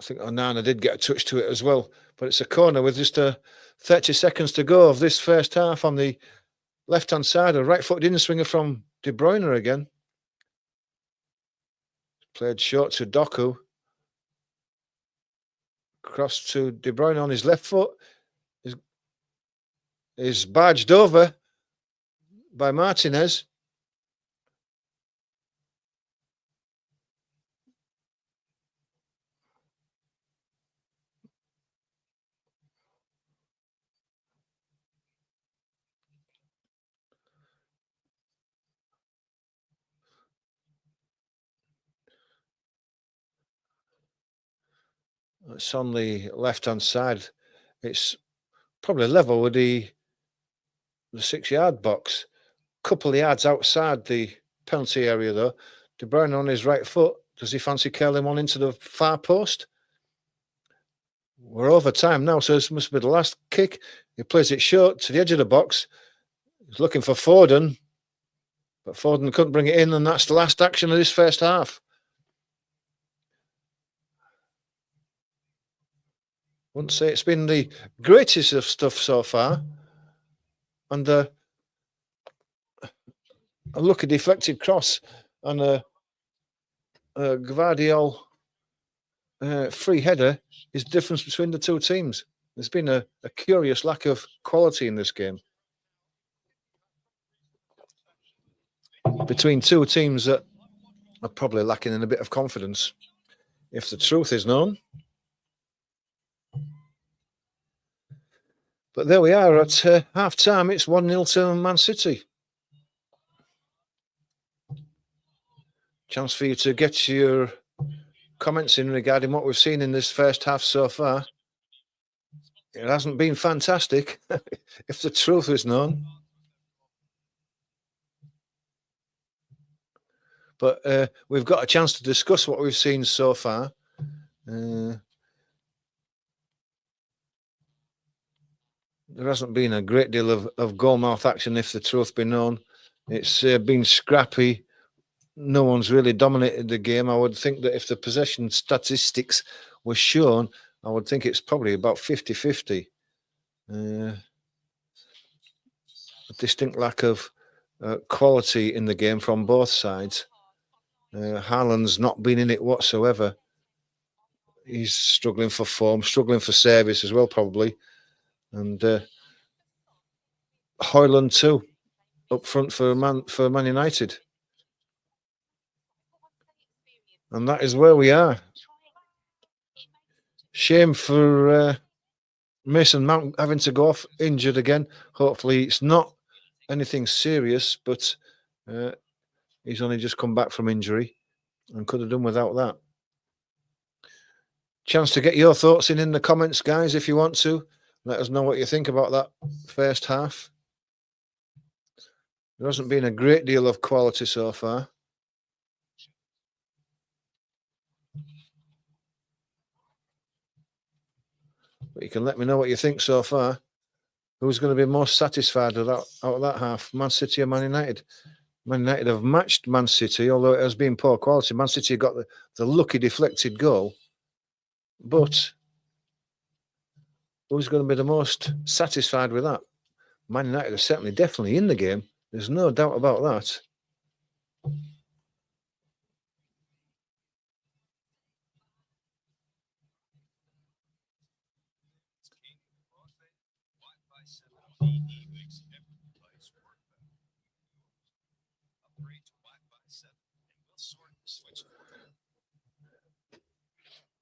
A: think Onana did get a touch to it as well, but it's a corner with just 30 seconds to go of this first half on the left-hand side. A right-footed in-swinger from De Bruyne again. Played short to Doku. Cross to De Bruyne on his left foot. Is barged over by Martinez. It's on the left-hand side. It's probably level with the 6-yard box. Couple of yards outside the penalty area, though. De Bruyne on his right foot. Does he fancy curling one into the far post? We're over time now, so this must be the last kick. He plays it short to the edge of the box. He's looking for Foden, but Foden couldn't bring it in, and that's the last action of this first half. Wouldn't say it's been the greatest of stuff so far. And a lucky deflected cross and a Gvardiol free header is the difference between the two teams. There's been a curious lack of quality in this game between two teams that are probably lacking in a bit of confidence, if the truth is known. But there we are at half-time. It's 1-0 to Man City. Chance for you to get your comments in regarding what we've seen in this first half so far. It hasn't been fantastic, if the truth is known. But we've got a chance to discuss what we've seen so far. There hasn't been a great deal of goalmouth action, if the truth be known. It's been scrappy. No one's really dominated the game. I would think that if the possession statistics were shown, I would think it's probably about 50-50. A distinct lack of quality in the game from both sides. Haaland's not been in it whatsoever. He's struggling for form, struggling for service as well, probably. And Højlund too, up front for Man United. And that is where we are. Shame for Mason Mount having to go off injured again. Hopefully it's not anything serious, but he's only just come back from injury and could have done without that. Chance to get your thoughts in the comments, guys, if you want to. Let us know what you think about that first half. There hasn't been a great deal of quality so far. But you can let me know what you think so far. Who's going to be most satisfied with that, out of that half? Man City or Man United? Man United have matched Man City, although it has been poor quality. Man City got the lucky deflected goal. But who's going to be the most satisfied with that? Man United are certainly definitely in the game. There's no doubt about that.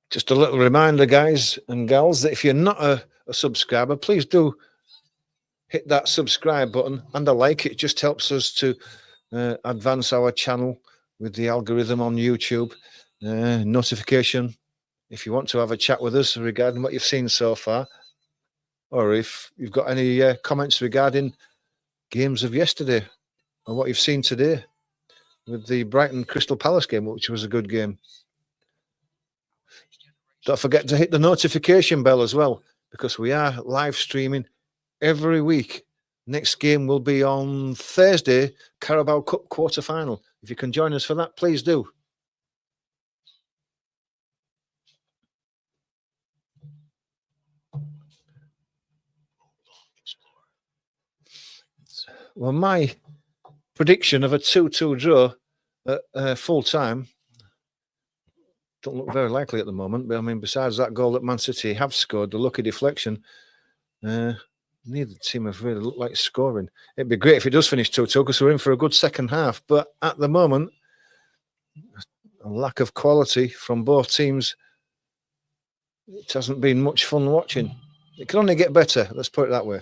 A: Just a little reminder, guys and gals, that if you're not a subscriber, please do hit that subscribe button and a like. It just helps us to advance our channel with the algorithm on YouTube. Notification if you want to have a chat with us regarding what you've seen so far, or if you've got any comments regarding games of yesterday or what you've seen today. with the Brighton Crystal Palace game, which was a good game. Don't forget to hit the notification bell as well, because we are live streaming every week. Next game will be on Thursday, Carabao Cup quarter-final. If you can join us for that, please do. Well, my prediction of a 2-2 draw at full time don't look very likely at the moment. But I mean, besides that goal that Man City have scored, the lucky deflection, neither team have really looked like scoring. It'd be great if it does finish 2-2 because we're in for a good second half. But at the moment, a lack of quality from both teams. It hasn't been much fun watching. It can only get better. Let's put it that way.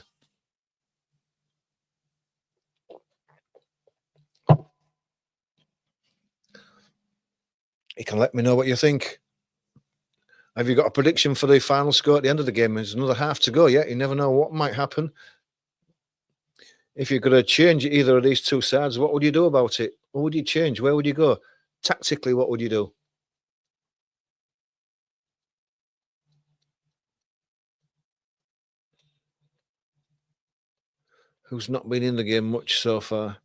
A: You can let me know what you think. Have you got a prediction for the final score at the end of the game? There's another half to go yet. You never know what might happen. If you're going to change either of these two sides, what would you do about it? What would you change? Where would you go? Tactically, what would you do? Who's not been in the game much so far?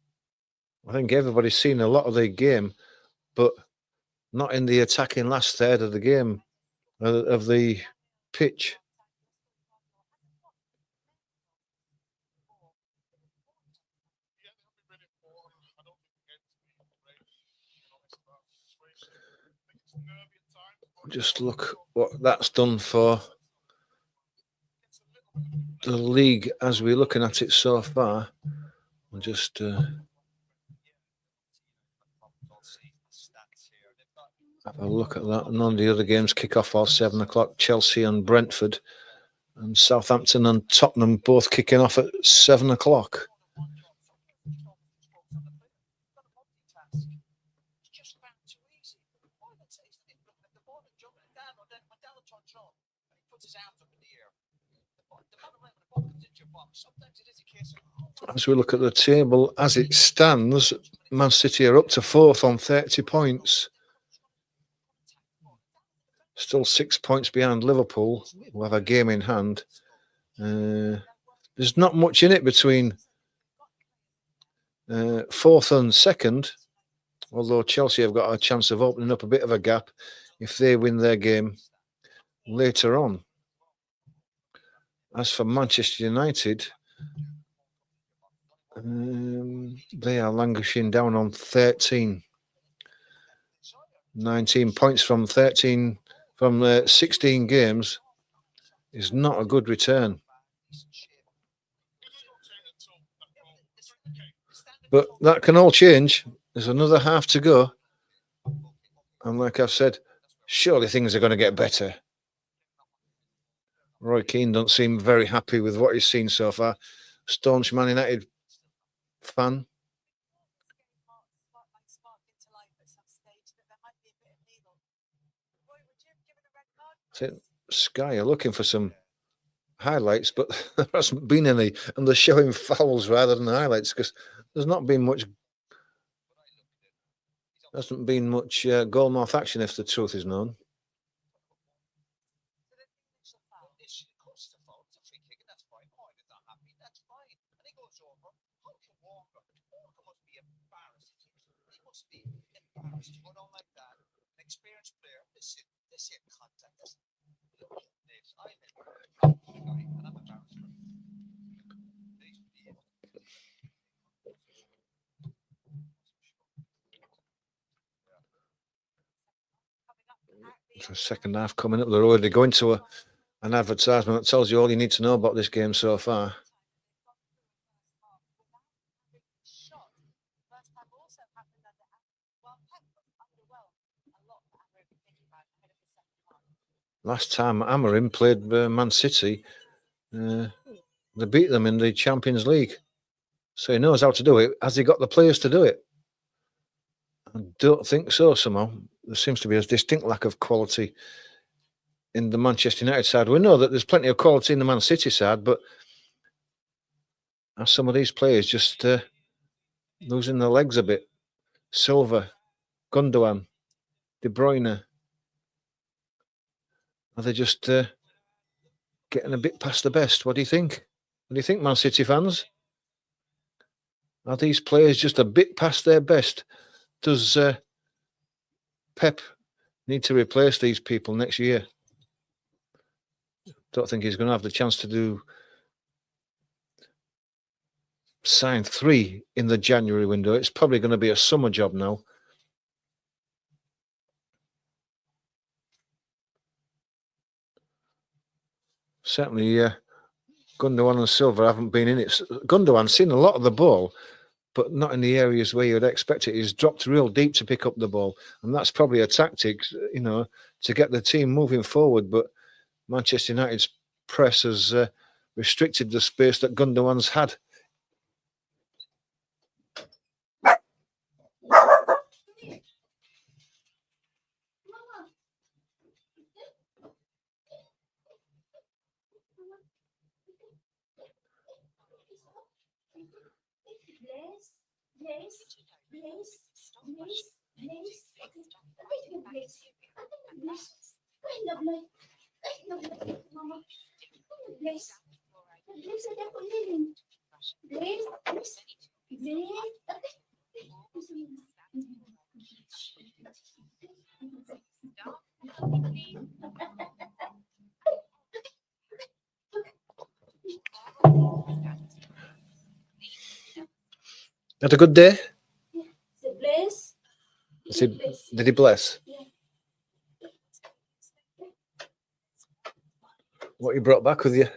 A: I think everybody's seen a lot of the game, but not in the attacking last third of the game, of the pitch. Just look what that's done for the league as we're looking at it so far. We'll just have a look at that. None of the other games kick off all 7 o'clock. Chelsea and Brentford and Southampton and Tottenham both kicking off at 7 o'clock. As we look at the table, as it stands, Man City are up to 4th on 30 points. Still 6 points behind Liverpool, who have a game in hand. There's not much in it between 4th and 2nd, although Chelsea have got a chance of opening up a bit of a gap if they win their game later on. As for Manchester United, they are languishing down on 13. 19 points from 16 games is not a good return. But that can all change. There's another half to go. And like I've said, surely things are going to get better. Roy Keane don't seem very happy with what he's seen so far. Staunch Man United fan. I think Sky are looking for some highlights, but there hasn't been any, and they're showing fouls rather than highlights because there's not been much. Hasn't been much goal-mouth action, if the truth is known. The second half coming up. They're already going to an advertisement that tells you all you need to know about this game so far. Last time Amorim played Man City, they beat them in the Champions League. So he knows how to do it. Has he got the players to do it? I don't think so, somehow. There seems to be a distinct lack of quality in the Manchester United side. We know that there's plenty of quality in the Man City side, but are some of these players just losing their legs a bit? Silva, Gundogan, De Bruyne. Are they just getting a bit past the best? What do you think? What do you think, Man City fans? Are these players just a bit past their best? Does Pep need to replace these people next year? Don't think he's going to have the chance to sign 3 in the January window. It's probably going to be a summer job now. Certainly, Gundogan and Silva haven't been in it. Gundogan's seen a lot of the ball, but not in the areas where you'd expect it. He's dropped real deep to pick up the ball, and that's probably a tactic, to get the team moving forward. But Manchester United's press has restricted the space that Gundogan's had. Had a good day? Did he bless? What you brought back with you?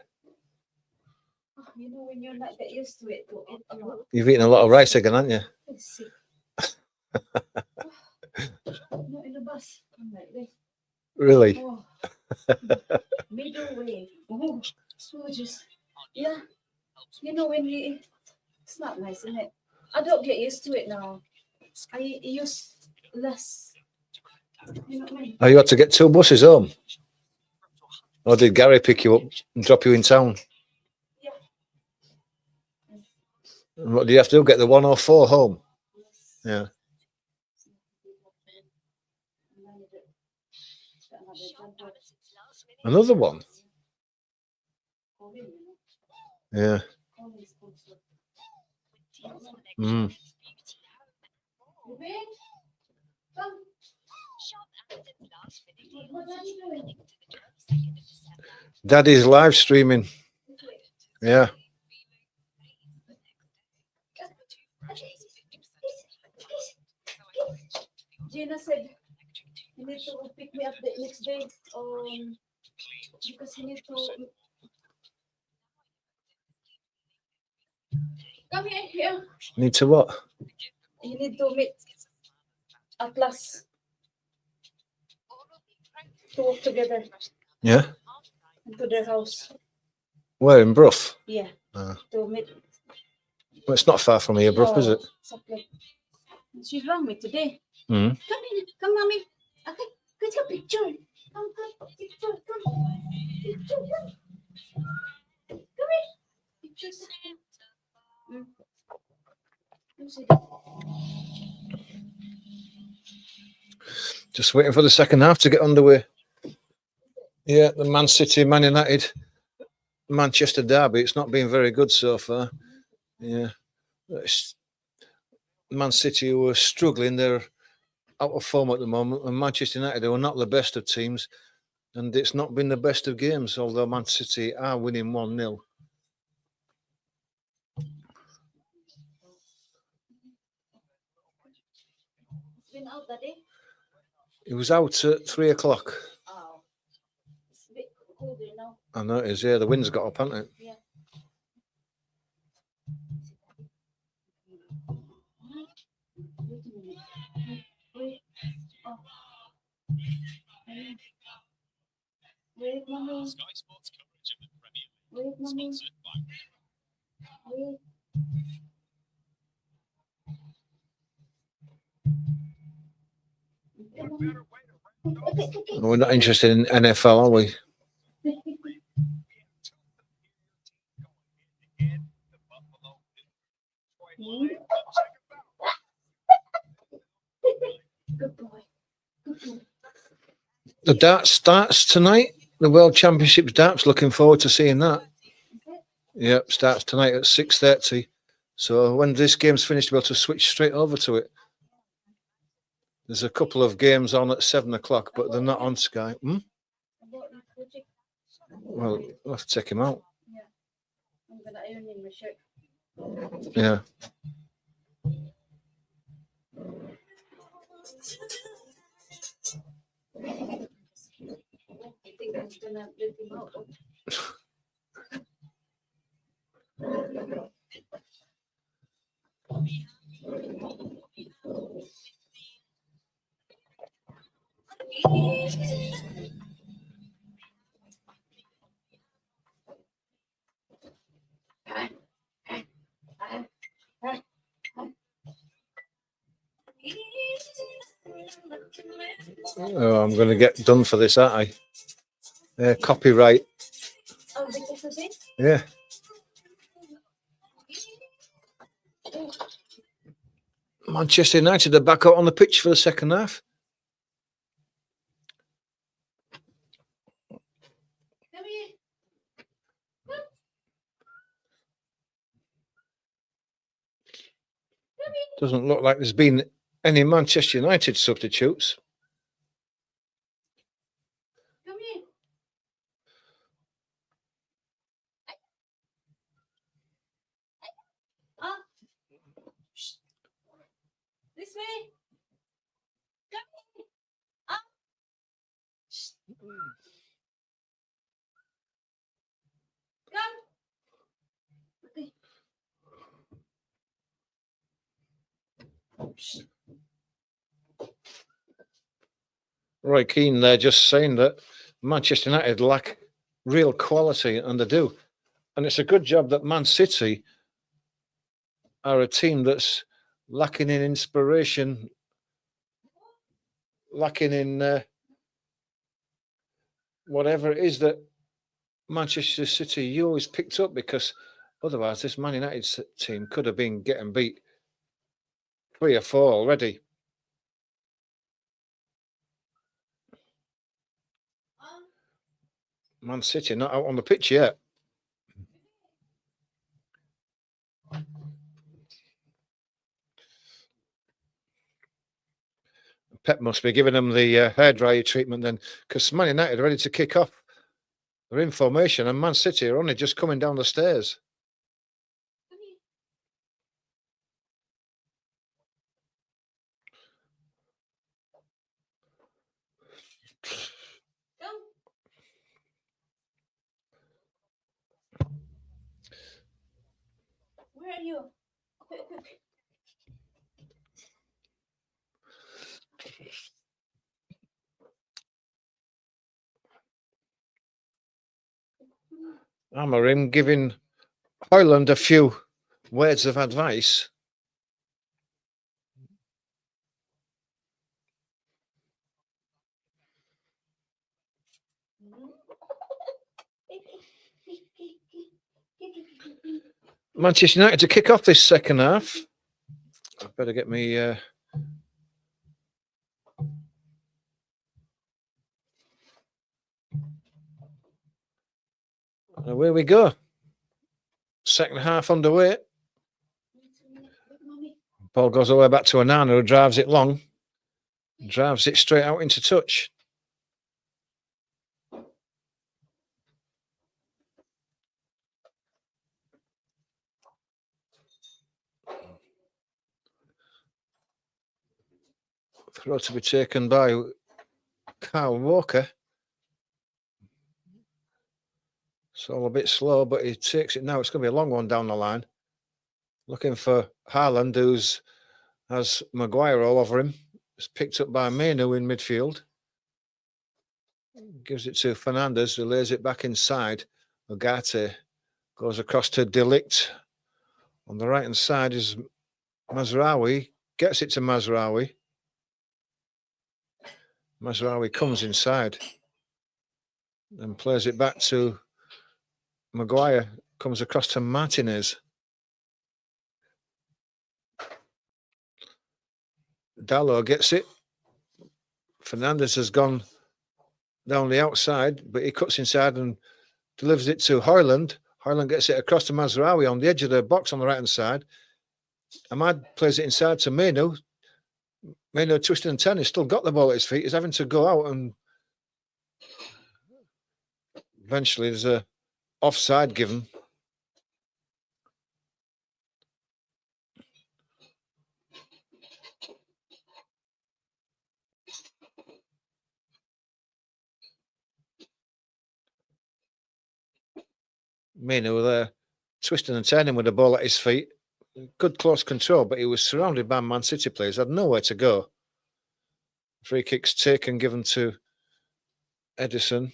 B: When you're not get used to it,
A: You've eaten a lot of rice again, haven't you?
B: Not in the bus. I'm like this.
A: Really?
B: Oh. Middle way. Oh, so just when you it's not nice, isn't it? I don't get used to it now. I use less. You know what I mean?
A: Oh, you had to get 2 buses home? Or did Gary pick you up and drop you in town?
B: Yeah.
A: And what do you have to do? Get the 104 home? Yeah. Another one? Yeah. Mm. Daddy's live streaming. Yeah.
B: Gina said you need to pick me up the next day because you need to come here.
A: Need to what?
B: You need to meet Atlas to work together.
A: Yeah.
B: To their house.
A: Where, in Brough?
B: Yeah. To meet.
A: Well, it's not far from here, Brough, is it?
B: Exactly. She rang me today.
A: Mm.
B: Come, mommy. Okay, get your picture. Come, picture. Picture, come. Come here. Pictures.
A: Just waiting for the second half to get underway. Yeah, the Man City, Man United, Manchester derby. It's not been very good so far. Yeah. Man City, who are struggling, they're out of form at the moment, and Manchester United, who are not the best of teams, and it's not been the best of games, although Man City are winning 1-0.
B: Been out that day?
A: It was out at 3 o'clock.
B: Oh. It's a bit colder now.
A: I know it is, yeah. The wind's got up, hasn't it?
B: Yeah. Wait. Oh. Wait, mommy. Wait, mommy. Wait.
A: We're not interested in NFL, are we? The darts starts tonight. The World Championship darts. Looking forward to seeing that. Yep, starts tonight at 6:30. So when this game's finished, we'll be able to switch straight over to it. There's a couple of games on at 7 o'clock, but they're not on Sky. Well, we'll have to take him out.
B: I'm gonna iron in my shirt.
A: Yeah.
B: I think I'm gonna rip him out.
A: Oh, I'm going to get done for this, aren't I? Copyright.
B: Oh, because of this?
A: Yeah. Manchester United are back out on the pitch for the second half.
B: Come here.
A: Doesn't look like there's been any Manchester United substitutes.
B: Come here. Ah. This way. Come here. Ah. Come. Okay.
A: Roy Keane there just saying that Manchester United lack real quality, and they do. And it's a good job that Man City are a team that's lacking in inspiration, lacking in whatever it is that Manchester City you always picked up, because otherwise this Man United team could have been getting beat 3 or 4 already. Man City not out on the pitch yet. Pep must be giving them the hairdryer treatment then, because Man United are ready to kick off. They're in formation, and Man City are only just coming down the stairs.
B: Where are you? Quick, quick.
A: Amorim giving Højlund a few words of advice. Manchester United to kick off this second half. I better get me. Away we go. Second half underway. Ball goes all the way back to Onana, who drives it long. Drives it straight out into touch. Throw to be taken by Kyle Walker. It's all a bit slow, but he takes it now. It's going to be a long one down the line. Looking for Haaland, has Maguire all over him. It's picked up by Mainu in midfield. Gives it to Fernandes, who lays it back inside. Ugarte goes across to De Ligt. On the right-hand side is Mazraoui. Gets it to Mazraoui. Mazraoui comes inside. Then plays it back to Maguire. Comes across to Martinez. Dalot gets it. Fernandes has gone down the outside, but he cuts inside and delivers it to Hoyland. Hoyland gets it across to Mazraoui on the edge of the box on the right-hand side. Ahmad plays it inside to Mainoo. Mainoo twisting and turning. He's still got the ball at his feet. He's having to go out, and eventually there's a offside given. Mainoo there twisting and turning with the ball at his feet. Good close control, but he was surrounded by Man City players. Had nowhere to go. Free kicks taken, given to Edison.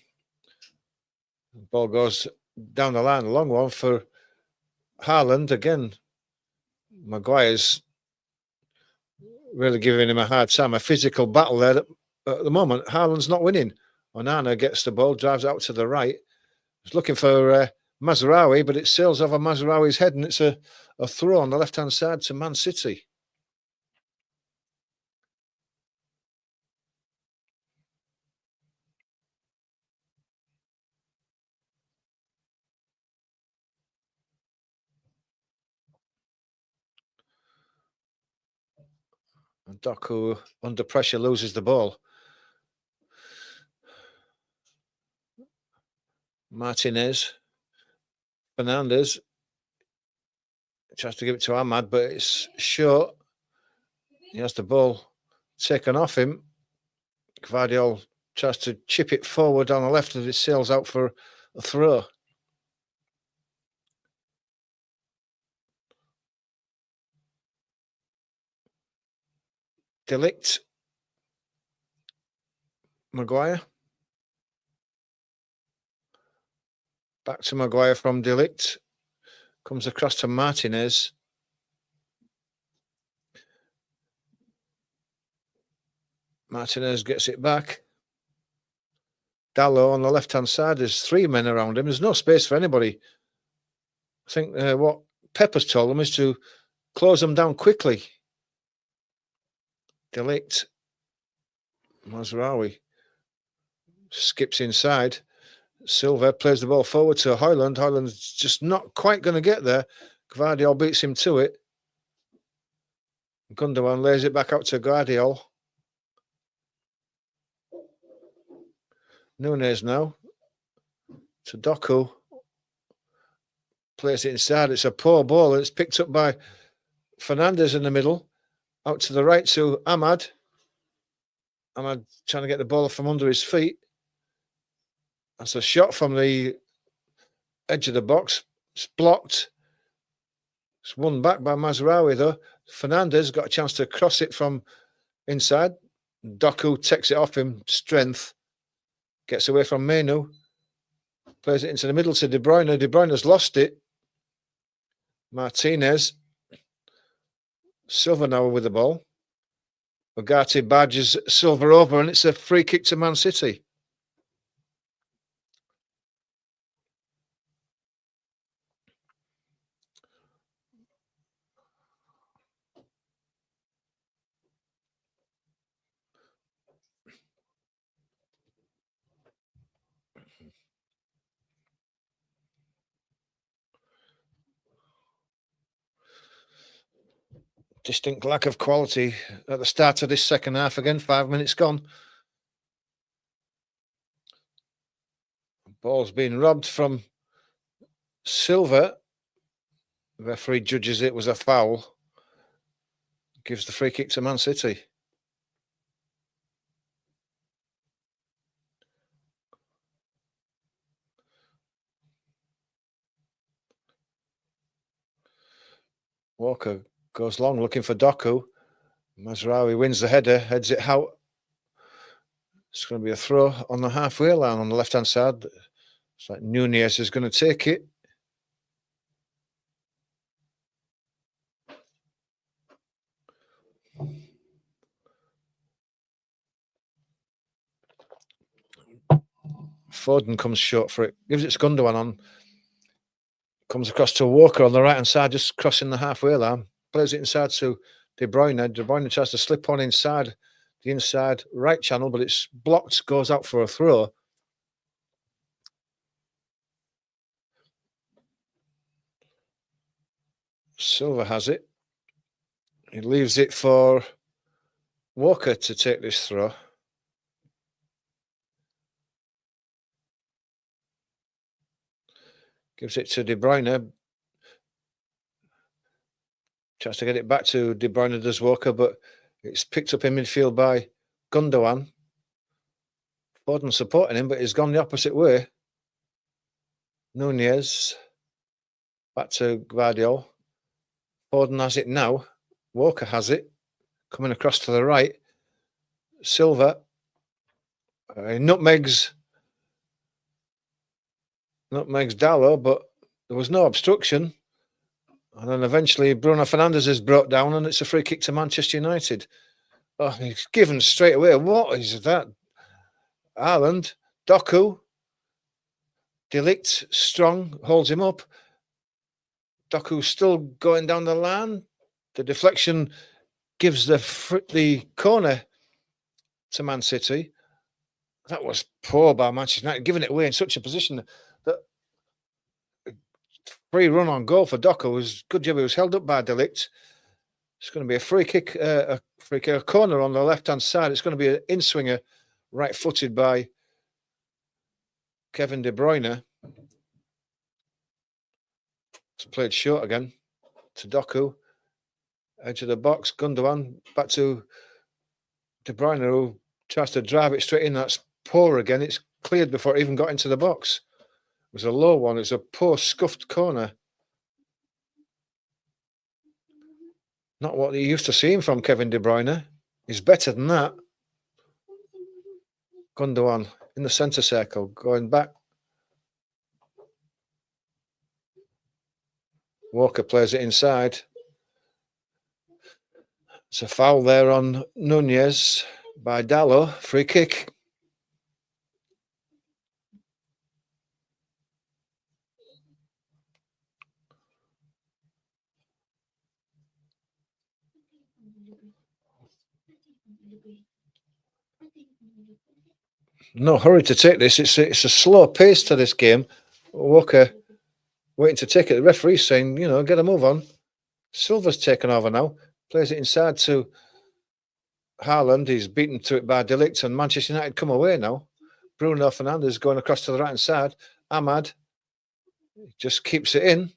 A: Ball goes down the line, a long one for Haaland. Again, Maguire's really giving him a hard time. A physical battle there. At the moment, Haaland's not winning. Onana gets the ball, drives out to the right. He's looking for Mazraoui, but it sails over Mazraoui's head, and it's a throw on the left-hand side to Man City. And Doku, under pressure, loses the ball. Martinez. Fernandez tries to give it to Ahmad, but it's short. He has the ball taken off him. Gvardiol tries to chip it forward on the left, and it sails out for a throw. De Ligt. Maguire. Back to Maguire from De Ligt. Comes across to Martinez. Martinez gets it back. Dalot on the left-hand side. There's three men around him. There's no space for anybody. I think what Pepper's told them is to close them down quickly. De Ligt. Mazraoui skips inside. Silva plays the ball forward to Hoyland. Hoyland's just not quite going to get there. Gvardiol beats him to it. Gundogan lays it back out to Gvardiol. Nunes now to Doku. Plays it inside. It's a poor ball, and it's picked up by Fernandez in the middle. Out to the right to Ahmad. Ahmad trying to get the ball from under his feet. That's a shot from the edge of the box. It's blocked. It's won back by Mazraoui, though. Fernandez got a chance to cross it from inside. Doku takes it off him. Strength. Gets away from Mainoo. Plays it into the middle to De Bruyne. De Bruyne's lost it. Martinez. Silva now with the ball. Ugarte badges Silva over, and it's a free kick to Man City. Distinct lack of quality at the start of this second half. Again, 5 minutes gone. Ball's been robbed from Silva. The referee judges it was a foul. Gives the free kick to Man City. Walker goes long looking for Doku. Mazraoui wins the header, heads it out. It's going to be a throw on the halfway line on the left-hand side. It's like Nunez is going to take it. Foden comes short for it. Gives it to Gundogan on. Comes across to Walker on the right-hand side, just crossing the halfway line. Plays it inside to De Bruyne. De Bruyne tries to slip on inside the inside right channel, but it's blocked, goes out for a throw. Silva has it. He leaves it for Walker to take this throw. Gives it to De Bruyne. Tries to get it back to De Bruyne, does Walker, but it's picked up in midfield by Gundogan. Foden supporting him, but he's gone the opposite way. Nunez. Back to Gvardiol. Foden has it now. Walker has it. Coming across to the right. Silva. Nutmegs Dalot, but there was no obstruction. And then eventually Bruno Fernandes is brought down and it's a free kick to Manchester United. Oh, he's given straight away. What is that? Haaland, Doku, De Ligt, strong, holds him up. Doku still going down the line. The deflection gives the corner to Man City. That was poor by Manchester United, giving it away in such a position that free run on goal for Doku was good job. He was held up by De Ligt. It's going to be a free kick, a corner on the left-hand side. It's going to be an in-swinger, right-footed by Kevin De Bruyne. It's played short again to Doku. Edge of the box, Gundogan back to De Bruyne, who tries to drive it straight in. That's poor again. It's cleared before it even got into the box. It was a low one. It's a poor, scuffed corner. Not what you used to seeing from Kevin De Bruyne. He's better than that. Gundogan in the centre circle, going back. Walker plays it inside. It's a foul there on Nunez by Dalot. Free kick. No hurry to take this. It's a slow pace to this game. Walker waiting to take it. The referee's saying, get a move on. Silva's taken over now. Plays it inside to Haaland. He's beaten to it by De Ligt, and Manchester United come away now. Bruno Fernandes going across to the right-hand side. Ahmad just keeps it in.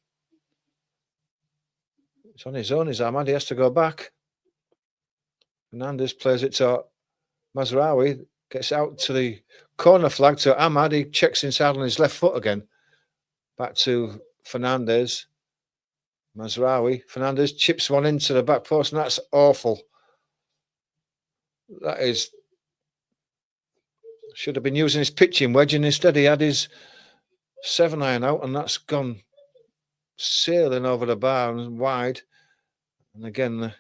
A: It's on his own, is Ahmad. He has to go back. Fernandes plays it to Mazraoui. Gets out to the corner flag to Ahmad. He checks inside on his left foot again. Back to Fernandes. Mazraoui. Fernandes chips one into the back post, and that's awful. That is... Should have been using his pitching wedge, and instead he had his 7-iron out, and that's gone sailing over the bar and wide. And again,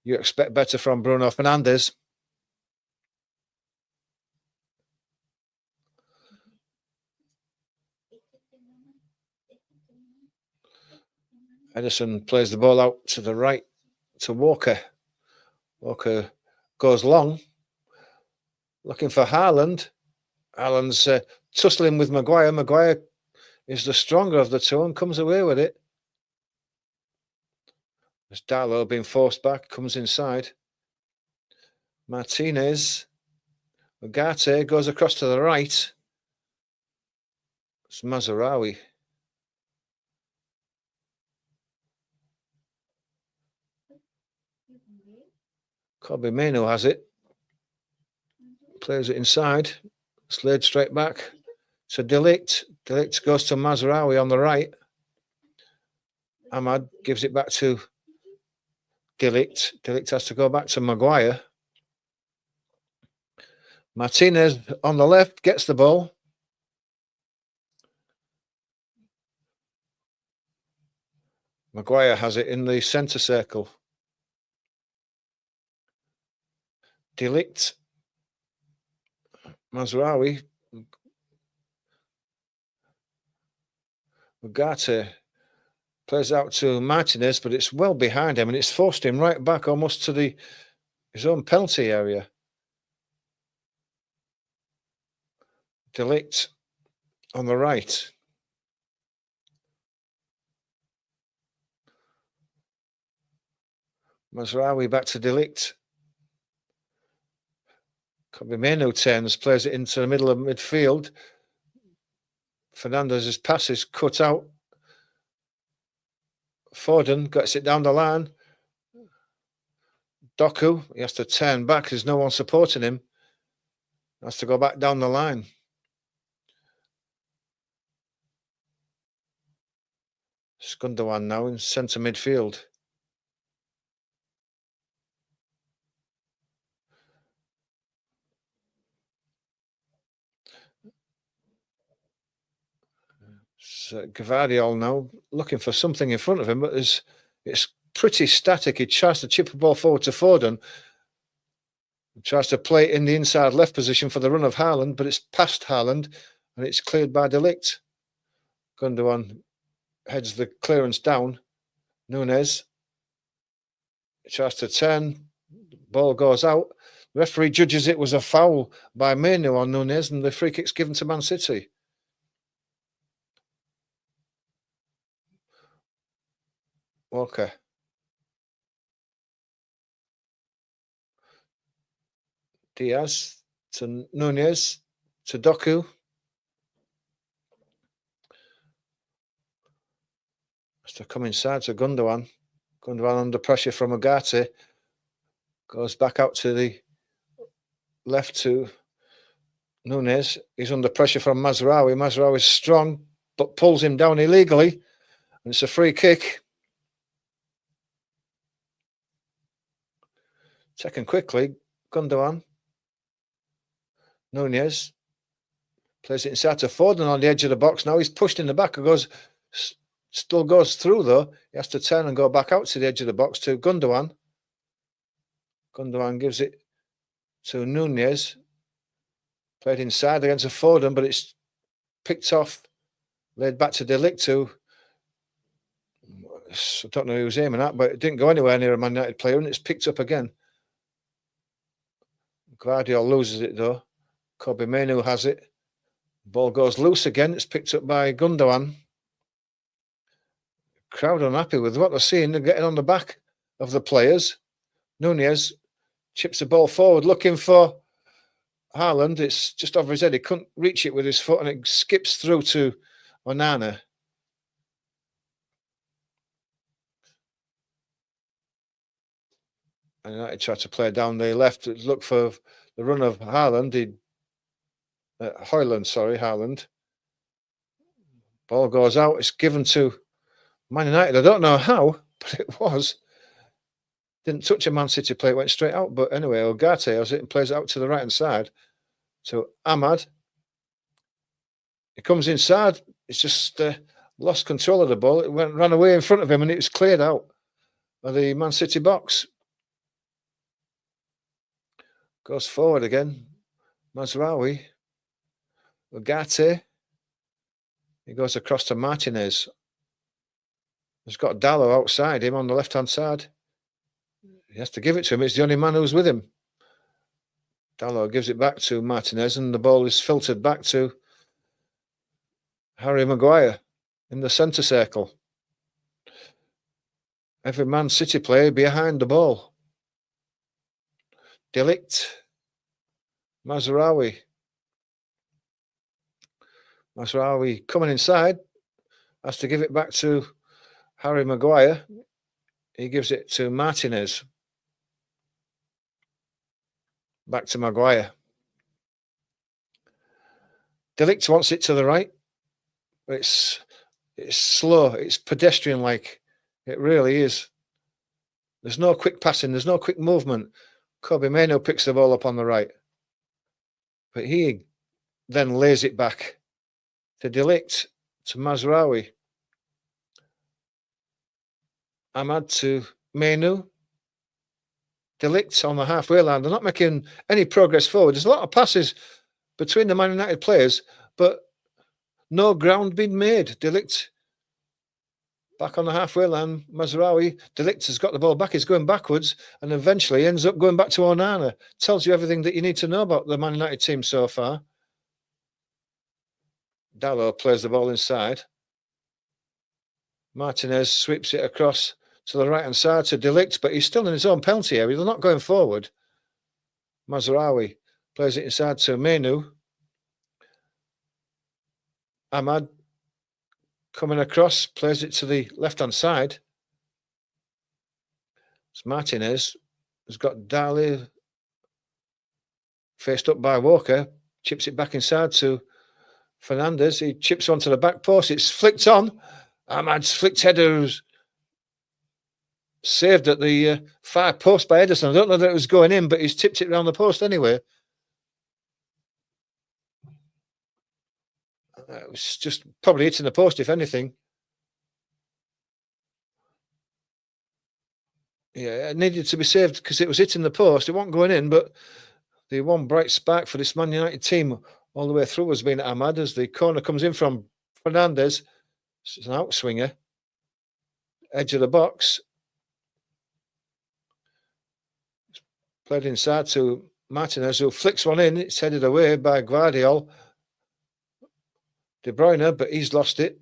A: you expect better from Bruno Fernandes. Ederson plays the ball out to the right to Walker. Walker goes long, looking for Haaland. Haaland's tussling with Maguire. Maguire is the stronger of the two and comes away with it. As Dalot being forced back, comes inside. Martinez. Ugarte goes across to the right. It's Mazraoui. Kobbie Mainoo has it. Plays it inside. Slid straight back. So De Ligt. De Ligt goes to Mazraoui on the right. Ahmad gives it back to De Ligt. De Ligt has to go back to Maguire. Martinez on the left gets the ball. Maguire has it in the centre circle. De Ligt, Mazraoui, Ugarte plays out to Martinez, but it's well behind him and it's forced him right back almost to his own penalty area. De Ligt on the right. Mazraoui back to De Ligt. Kobbie Mainoo turns, plays it into the middle of midfield. Fernandez's pass is cut out. Foden gets it down the line. Doku, he has to turn back. There's no one supporting him. He has to go back down the line. Gundogan now in centre midfield. So Gvardiol now looking for something in front of him, but it's pretty static. He tries to chip the ball forward to Foden. He tries to play it in the inside left position for the run of Haaland, but it's past Haaland and it's cleared by De Ligt. Gundogan heads the clearance down. Nunez tries to turn. The ball goes out. The referee judges it was a foul by Mainoo on Nunez, and the free kick's given to Man City. Walker. Diaz to Nunez to Doku. Has to come inside to Gundogan. Gundogan under pressure from Ugarte. Goes back out to the left to Nunez. He's under pressure from Mazraoui. Mazraoui is strong, but pulls him down illegally. And it's a free kick. Taken quickly. Gundogan. Nunez plays it inside to Foden on the edge of the box. Now he's pushed in the back. It still goes through though. He has to turn and go back out to the edge of the box to Gundogan. Gundogan gives it to Nunez. Played inside against a Foden, but it's picked off. Laid back to De Ligt, who I don't know who he was aiming at, but it didn't go anywhere near a Man United player, and it's picked up again. Gvardiol loses it though. Kobbie Mainoo has it. Ball goes loose again. It's picked up by Gundogan. Crowd unhappy with what they're seeing. They're getting on the back of the players. Nunez chips the ball forward, looking for Haaland. It's just over his head. He couldn't reach it with his foot, and it skips through to Onana. And United tried to play down the left, look for the run of Haaland. Haaland. Ball goes out. It's given to Man United. I don't know how, but it was. Didn't touch a Man City player. It went straight out. But anyway, Ugarte has it and plays it out to the right-hand side. So Ahmad. He comes inside. It's just lost control of the ball. It ran away in front of him, and it was cleared out of the Man City box. Goes forward again. Mazraoui. Ugarte. He goes across to Martinez. He's got Dalot outside him on the left-hand side. He has to give it to him. It's the only man who's with him. Dalot gives it back to Martinez, and the ball is filtered back to Harry Maguire in the centre circle. Every Man City player behind the ball. De Ligt. Mazraoui. Mazraoui coming inside. Has to give it back to Harry Maguire. He gives it to Martinez. Back to Maguire. De Ligt wants it to the right. It's slow. It's pedestrian-like. It really is. There's no quick passing. There's no quick movement. Kobbie Mainoo picks the ball up on the right. But he then lays it back to De Ligt, to Mazraoui. Ahmad to Mainoo. De Ligt on the halfway line. They're not making any progress forward. There's a lot of passes between the Man United players, but no ground being made. De Ligt back on the halfway line. Mazraoui. De Ligt has got the ball back. He's going backwards and eventually ends up going back to Onana. Tells you everything that you need to know about the Man United team so far. Dalot plays the ball inside. Martinez sweeps it across to the right-hand side to Delict, but he's still in his own penalty area. They're not going forward. Mazraoui plays it inside to Menu. Ahmad coming across, plays it to the left-hand side. It's Martinez has got Dali faced up by Walker, chips it back inside to Fernandez. He chips onto the back post. It's flicked on. Ahmad's flicked header's saved at the far post by Ederson. I don't know that it was going in, but he's tipped it around the post anyway. It was just probably hitting the post, if anything. Yeah, it needed to be saved because it was hitting the post. It wasn't going in, but the one bright spark for this Man United team all the way through has been Ahmad as the corner comes in from Fernandez. It's an outswinger. Edge of the box. Played inside to Martinez, who flicks one in. It's headed away by Guardiol. De Bruyne, but he's lost it.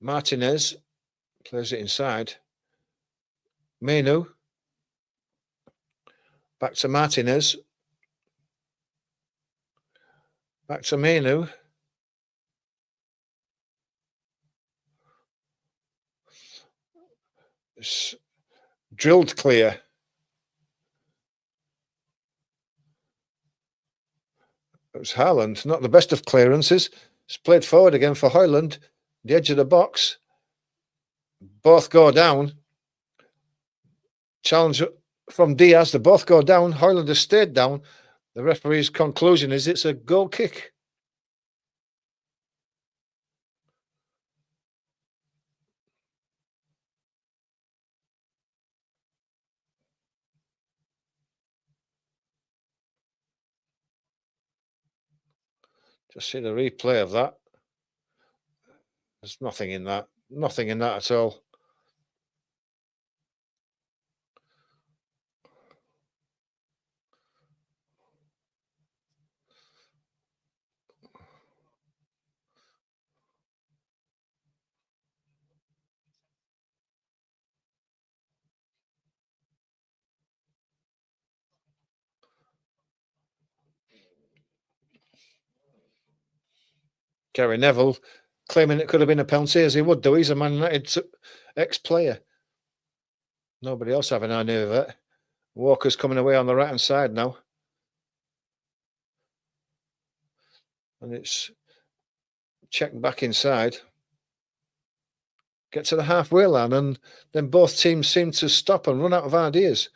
A: Martinez plays it inside. Menu. Back to Martinez. Back to Menu. It's drilled clear. It was Haaland, not the best of clearances. It's played forward again for Højlund. The edge of the box. Both go down. Challenge from Diaz. They both go down. Højlund has stayed down. The referee's conclusion is it's a goal kick. Just see the replay of that. There's nothing in that. Nothing in that at all. Gary Neville claiming it could have been a penalty, as he would do. He's a Man United ex-player. Nobody else having any idea of it. Walker's coming away on the right-hand side now. And it's checked back inside. Get to the halfway line, and then both teams seem to stop and run out of ideas.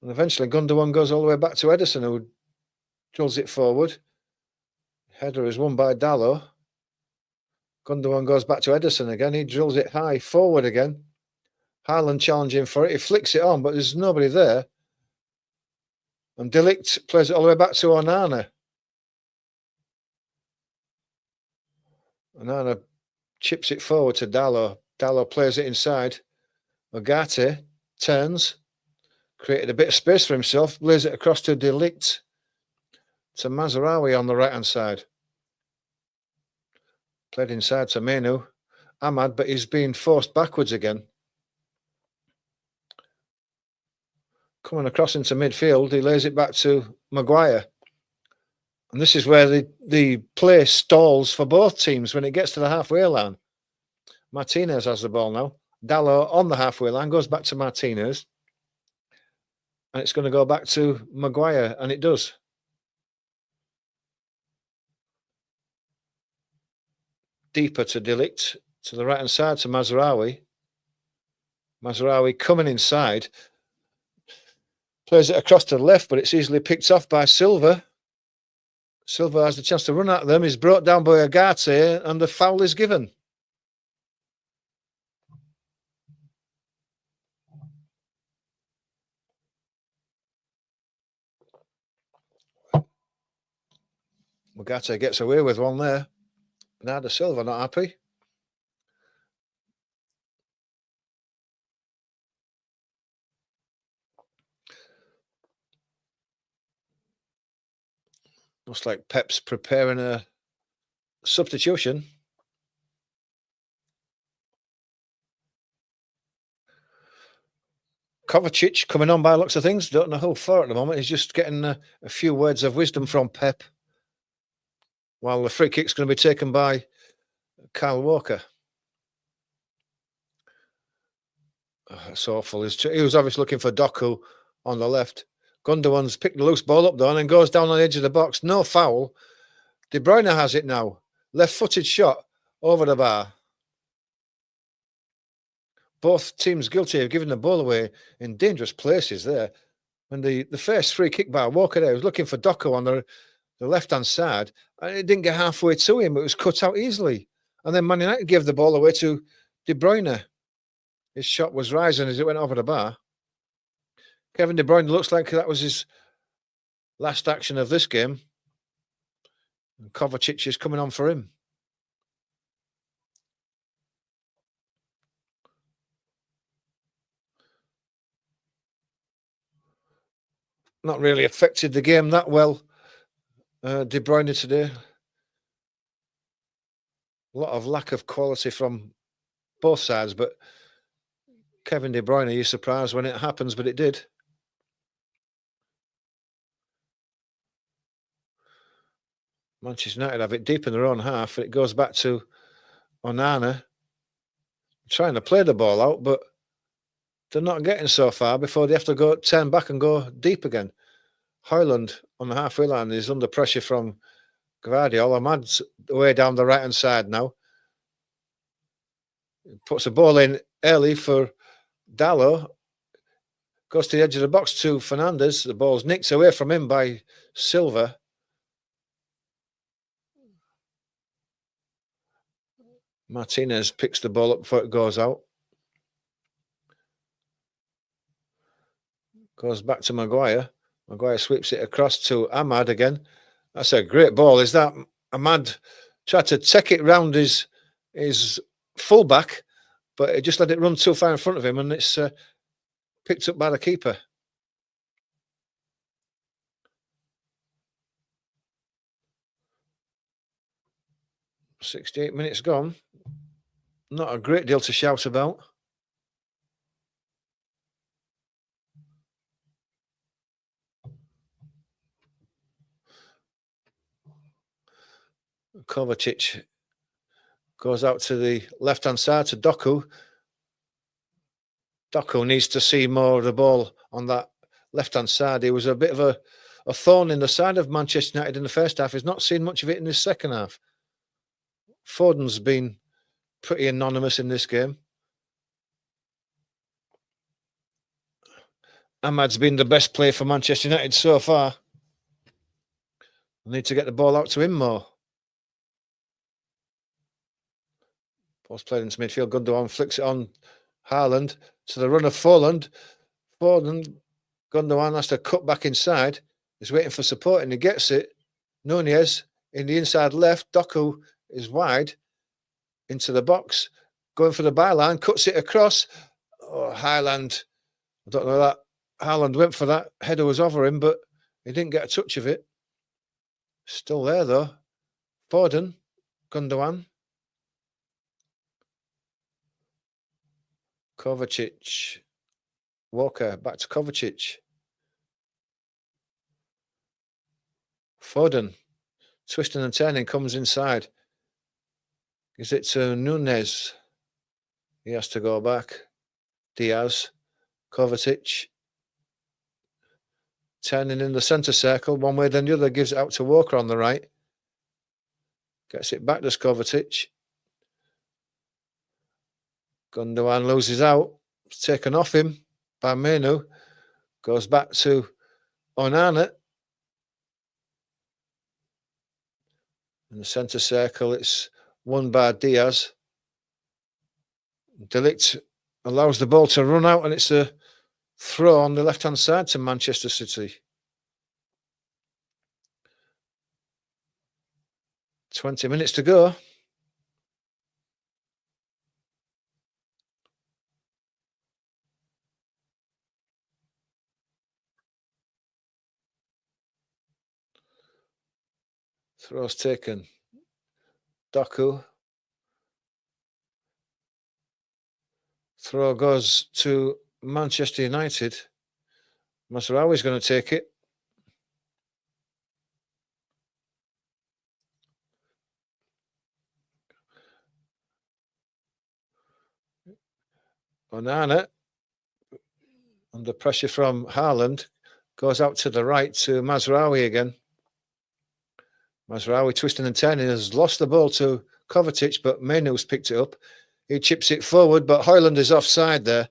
A: And eventually Gundogan goes all the way back to Ederson, who drills it forward. Header is won by Dalot. Gundogan goes back to Ederson again. He drills it high forward again. Haaland challenging for it. He flicks it on, but there's nobody there. And Delict plays it all the way back to Onana. Onana chips it forward to Dalot. Dalot plays it inside. Ugarte turns. Created a bit of space for himself. Lays it across to Delict. To Mazraoui on the right-hand side. Played inside to Menu. Ahmad, but he's being forced backwards again. Coming across into midfield, he lays it back to Maguire. And this is where the play stalls for both teams when it gets to the halfway line. Martinez has the ball now. Dalot on the halfway line, goes back to Martinez. And it's going to go back to Maguire, and it does. Deeper to Delict, to the right-hand side to Mazraoui. Mazraoui coming inside. Plays it across to the left, but it's easily picked off by Silva. Silva has the chance to run at them. He's brought down by Ugarte, and the foul is given. Ugarte gets away with one there. Bernardo Silva not happy. Looks like Pep's preparing a substitution. Kovacic coming on by looks of things. Don't know who for at the moment. He's just getting a few words of wisdom from Pep. While the free kick's going to be taken by Kyle Walker. Oh, that's awful. He was obviously looking for Doku on the left. Gundogan's picked the loose ball up though and goes down on the edge of the box. No foul. De Bruyne has it now. Left-footed shot over the bar. Both teams guilty of giving the ball away in dangerous places there. And the first free kick by Walker there was looking for Doku on the left-hand side. And it didn't get halfway to him. It was cut out easily. And then Man United gave the ball away to De Bruyne. His shot was rising as it went over the bar. Kevin De Bruyne looks like that was his last action of this game. And Kovacic is coming on for him. Not really affected the game that well, De Bruyne today. A lot of lack of quality from both sides, but Kevin De Bruyne, you're surprised when it happens, but it did. Manchester United have it deep in their own half. It goes back to Onana trying to play the ball out, but they're not getting so far before they have to turn back and go deep again. Højlund on the halfway line is under pressure from Gvardiol. Ahmad's way down the right-hand side now. Puts the ball in early for Dalot. Goes to the edge of the box to Fernandes. The ball's nicked away from him by Silva. Martinez picks the ball up before it goes out. Goes back to Maguire. Maguire sweeps it across to Ahmad again. That's a great ball. Is that Ahmad tried to take it round his fullback, but he just let it run too far in front of him, and it's picked up by the keeper. "68 minutes gone. Not a great deal to shout about. Kovacic goes out to the left-hand side to Doku. Doku needs to see more of the ball on that left-hand side. He was a bit of a thorn in the side of Manchester United in the first half. He's not seen much of it in the second half. Foden's been pretty anonymous in this game. Ahmad's been the best player for Manchester United so far. Need to get the ball out to him more. Ball's played into midfield. Gundogan flicks it on Haaland to the run of Foden. Gundogan has to cut back inside. He's waiting for support and he gets it. Nunez in the inside left. Doku is wide into the box. Going for the byline. Cuts it across. Oh, Haaland. I don't know that. Haaland went for that. Header was over him, but he didn't get a touch of it. Still there, though. Foden. Gundogan. Kovacic. Walker. Back to Kovacic. Foden. Twisting and turning. Comes inside. Gives it to Nunez. He has to go back. Diaz. Kovacic. Turning in the centre circle. One way then the other. Gives it out to Walker on the right. Gets it back to Kovacic. Gundogan loses out. It's taken off him by Menu. Goes back to Onana. In the centre circle, it's won by Diaz. De Ligt allows the ball to run out, and it's a throw on the left-hand side to Manchester City. 20 minutes to go. Throw's taken. Doku. Throw goes to Manchester United. Mazraoui's going to take it. Onana, under pressure from Haaland, goes out to the right to Mazraoui again. Mazraoui twisting and turning, has lost the ball to Kovacic, but Mainoo's picked it up. He chips it forward, but Højlund is offside there.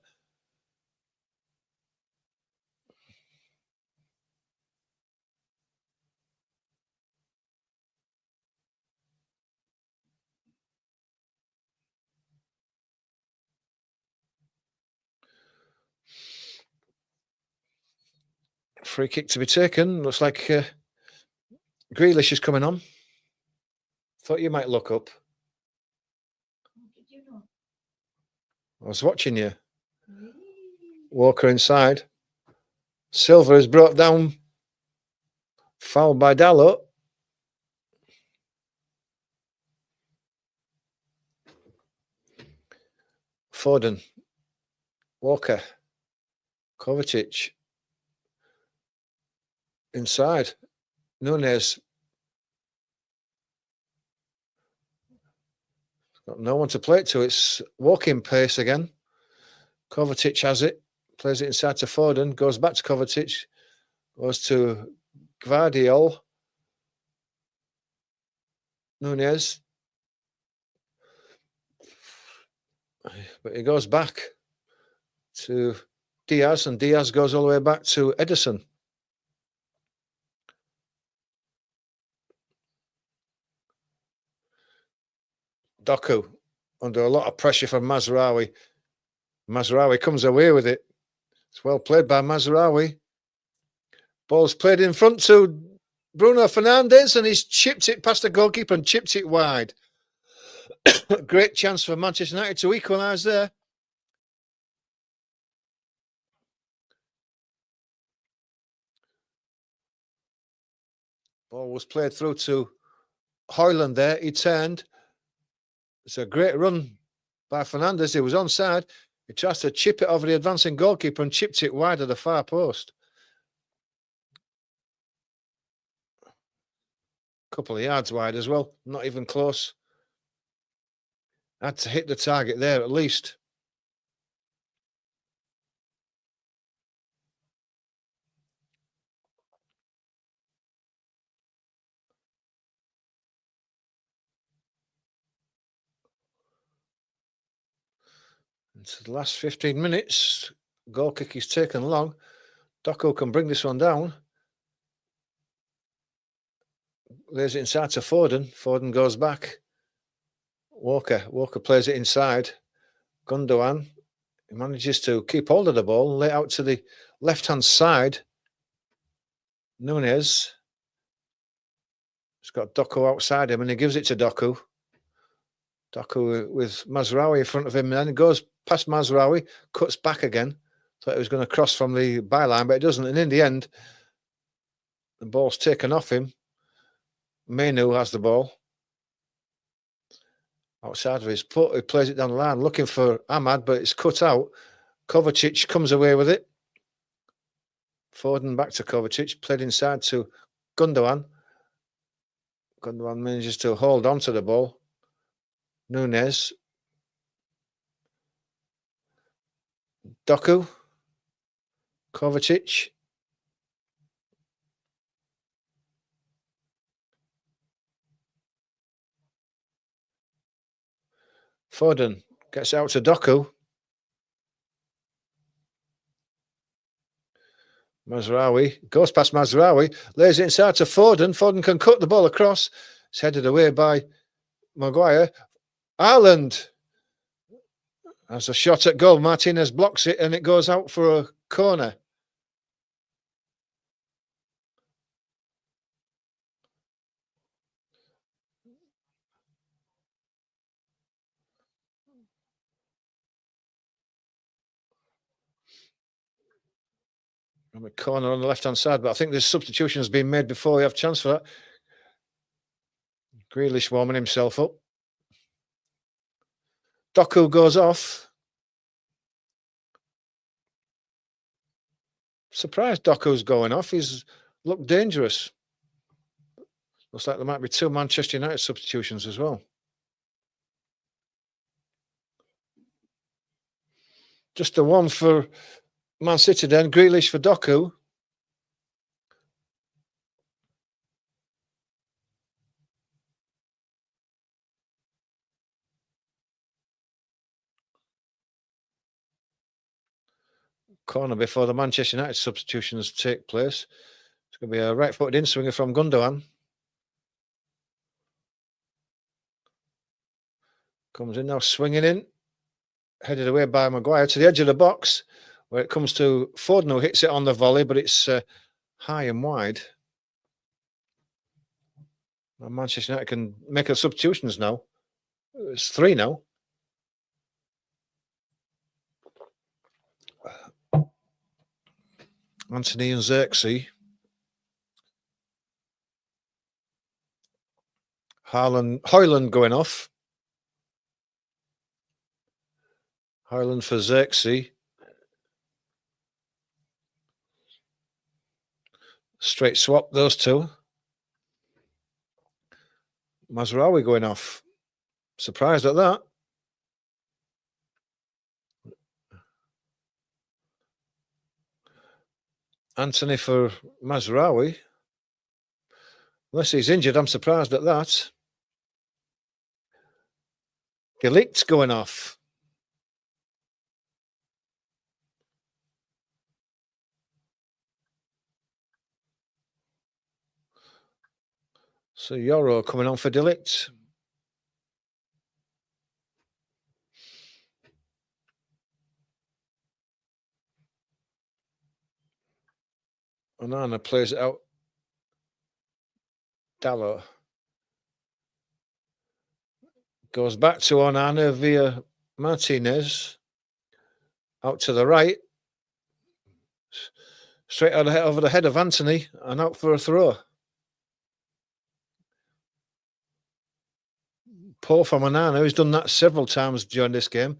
A: Free kick to be taken. Looks like Grealish is coming on. Thought you might look up.
B: Did you know?
A: I was watching you. Walker inside. Silva is brought down. Fouled by Dalot. Foden. Walker. Kovacic. Inside. Nunez. Got no one to play it to. It's walking pace again. Kovacic has it. Plays it inside to Foden. Goes back to Kovacic. Goes to Gvardiol. Nunez. But he goes back to Diaz, and Diaz goes all the way back to Ederson. Doku under a lot of pressure from Mazraoui. Mazraoui comes away with it. It's well played by Mazraoui. Ball's played in front to Bruno Fernandes, and he's chipped it past the goalkeeper and chipped it wide. Great chance for Manchester United to equalise there. Ball was played through to Højlund there. He turned. It's a great run by Fernandes. He was onside. He tries to chip it over the advancing goalkeeper and chipped it wide of the far post. Couple of yards wide as well. Not even close. Had to hit the target there at least. Into the last 15 minutes. Goal kick is taken long. Doku can bring this one down. Lays it inside to Foden. Foden goes back. Walker plays it inside. Gundogan manages to keep hold of the ball and lay it out to the left-hand side. Nunez. He's got Doku outside him and he gives it to Doku. Doku with Mazraoui in front of him, and then it goes past Mazraoui, cuts back again. Thought it was going to cross from the byline, but it doesn't. And in the end, the ball's taken off him. Mainoo has the ball. Outside of his foot, he plays it down the line, looking for Ahmad, but it's cut out. Kovacic comes away with it. Foden back to Kovacic, played inside to Gundogan. Gundogan manages to hold on to the ball. Nunez. Doku. Kovacic. Foden gets out to Doku. Mazraoui goes past Mazraoui, lays it inside to Foden. Foden can cut the ball across. It's headed away by Maguire. Haaland has a shot at goal. Martinez blocks it and it goes out for a corner. From a corner on the left-hand side, but I think this substitution has been made before we have a chance for that. Grealish warming himself up. Doku goes off. surprised Doku's going off. He's looked dangerous. Looks like there might be 2 Manchester United substitutions as well. Just the one for Man City then. Grealish for Doku. Corner before the Manchester United substitutions take place. It's going to be a right-footed in-swinger from Gundogan. Comes in now, swinging in. Headed away by Maguire to the edge of the box, where it comes to Foden, who hits it on the volley, but it's high and wide. And Manchester United can make the substitutions now. It's 3 now. Anthony and Xerxes. Højlund going off. Højlund for Xerxes. Straight swap, those two. Mazraoui going off. Surprised at that. Anthony for Mazraoui. Unless he's injured, I'm surprised at that. De Ligt's going off. So Yoro coming on for De Ligt. Onana plays it out. Dalot goes back to Onana via Martinez. Out to the right. Straight out over the head of Anthony and out for a throw. Poor from Onana, who's done that several times during this game.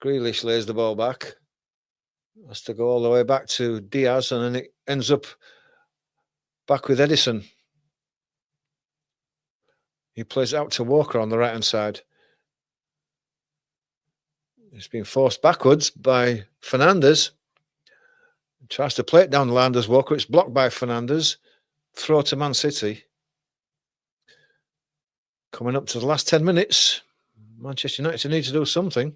A: Grealish lays the ball back. Has to go all the way back to Diaz, and then it ends up back with Edison. He plays out to Walker on the right-hand side. It's been forced backwards by Fernandes. Tries to play it down Landers Walker. It's blocked by Fernandes. Throw to Man City. Coming up to the last 10 minutes. Manchester United need to do something.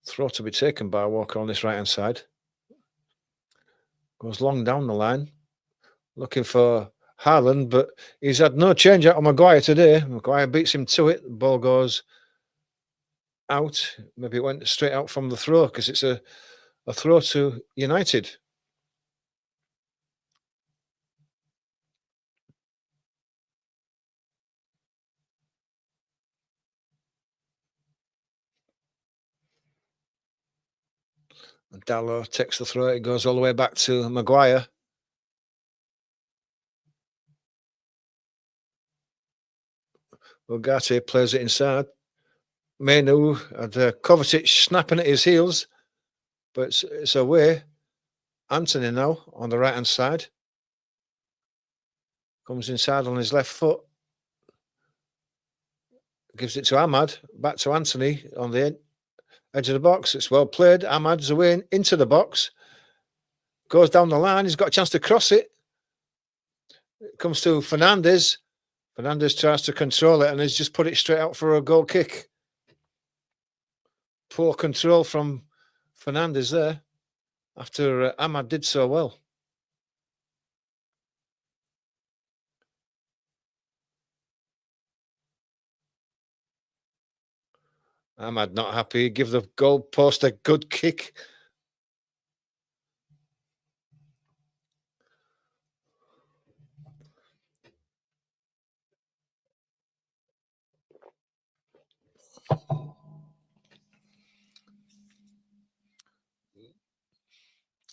A: Throw to be taken by Walker on this right-hand side. Goes long down the line. Looking for Haaland, but he's had no change out of Maguire today. Maguire beats him to it. The ball goes out. Maybe it went straight out from the throw because it's a throw to United. And Dalot takes the throw. It goes all the way back to Maguire. Ugarte plays it inside. Menu and Kovacic snapping at his heels, but it's away. Anthony now on the right-hand side. Comes inside on his left foot. Gives it to Ahmad. Back to Anthony on the edge of the box. It's well played. Ahmad's away into the box. Goes down the line. He's got a chance to cross it. It comes to Fernandes. Fernandes tries to control it and has just put it straight out for a goal kick. Poor control from Fernandes there after Ahmad did so well. Ahmad not happy. Give the goal post a good kick.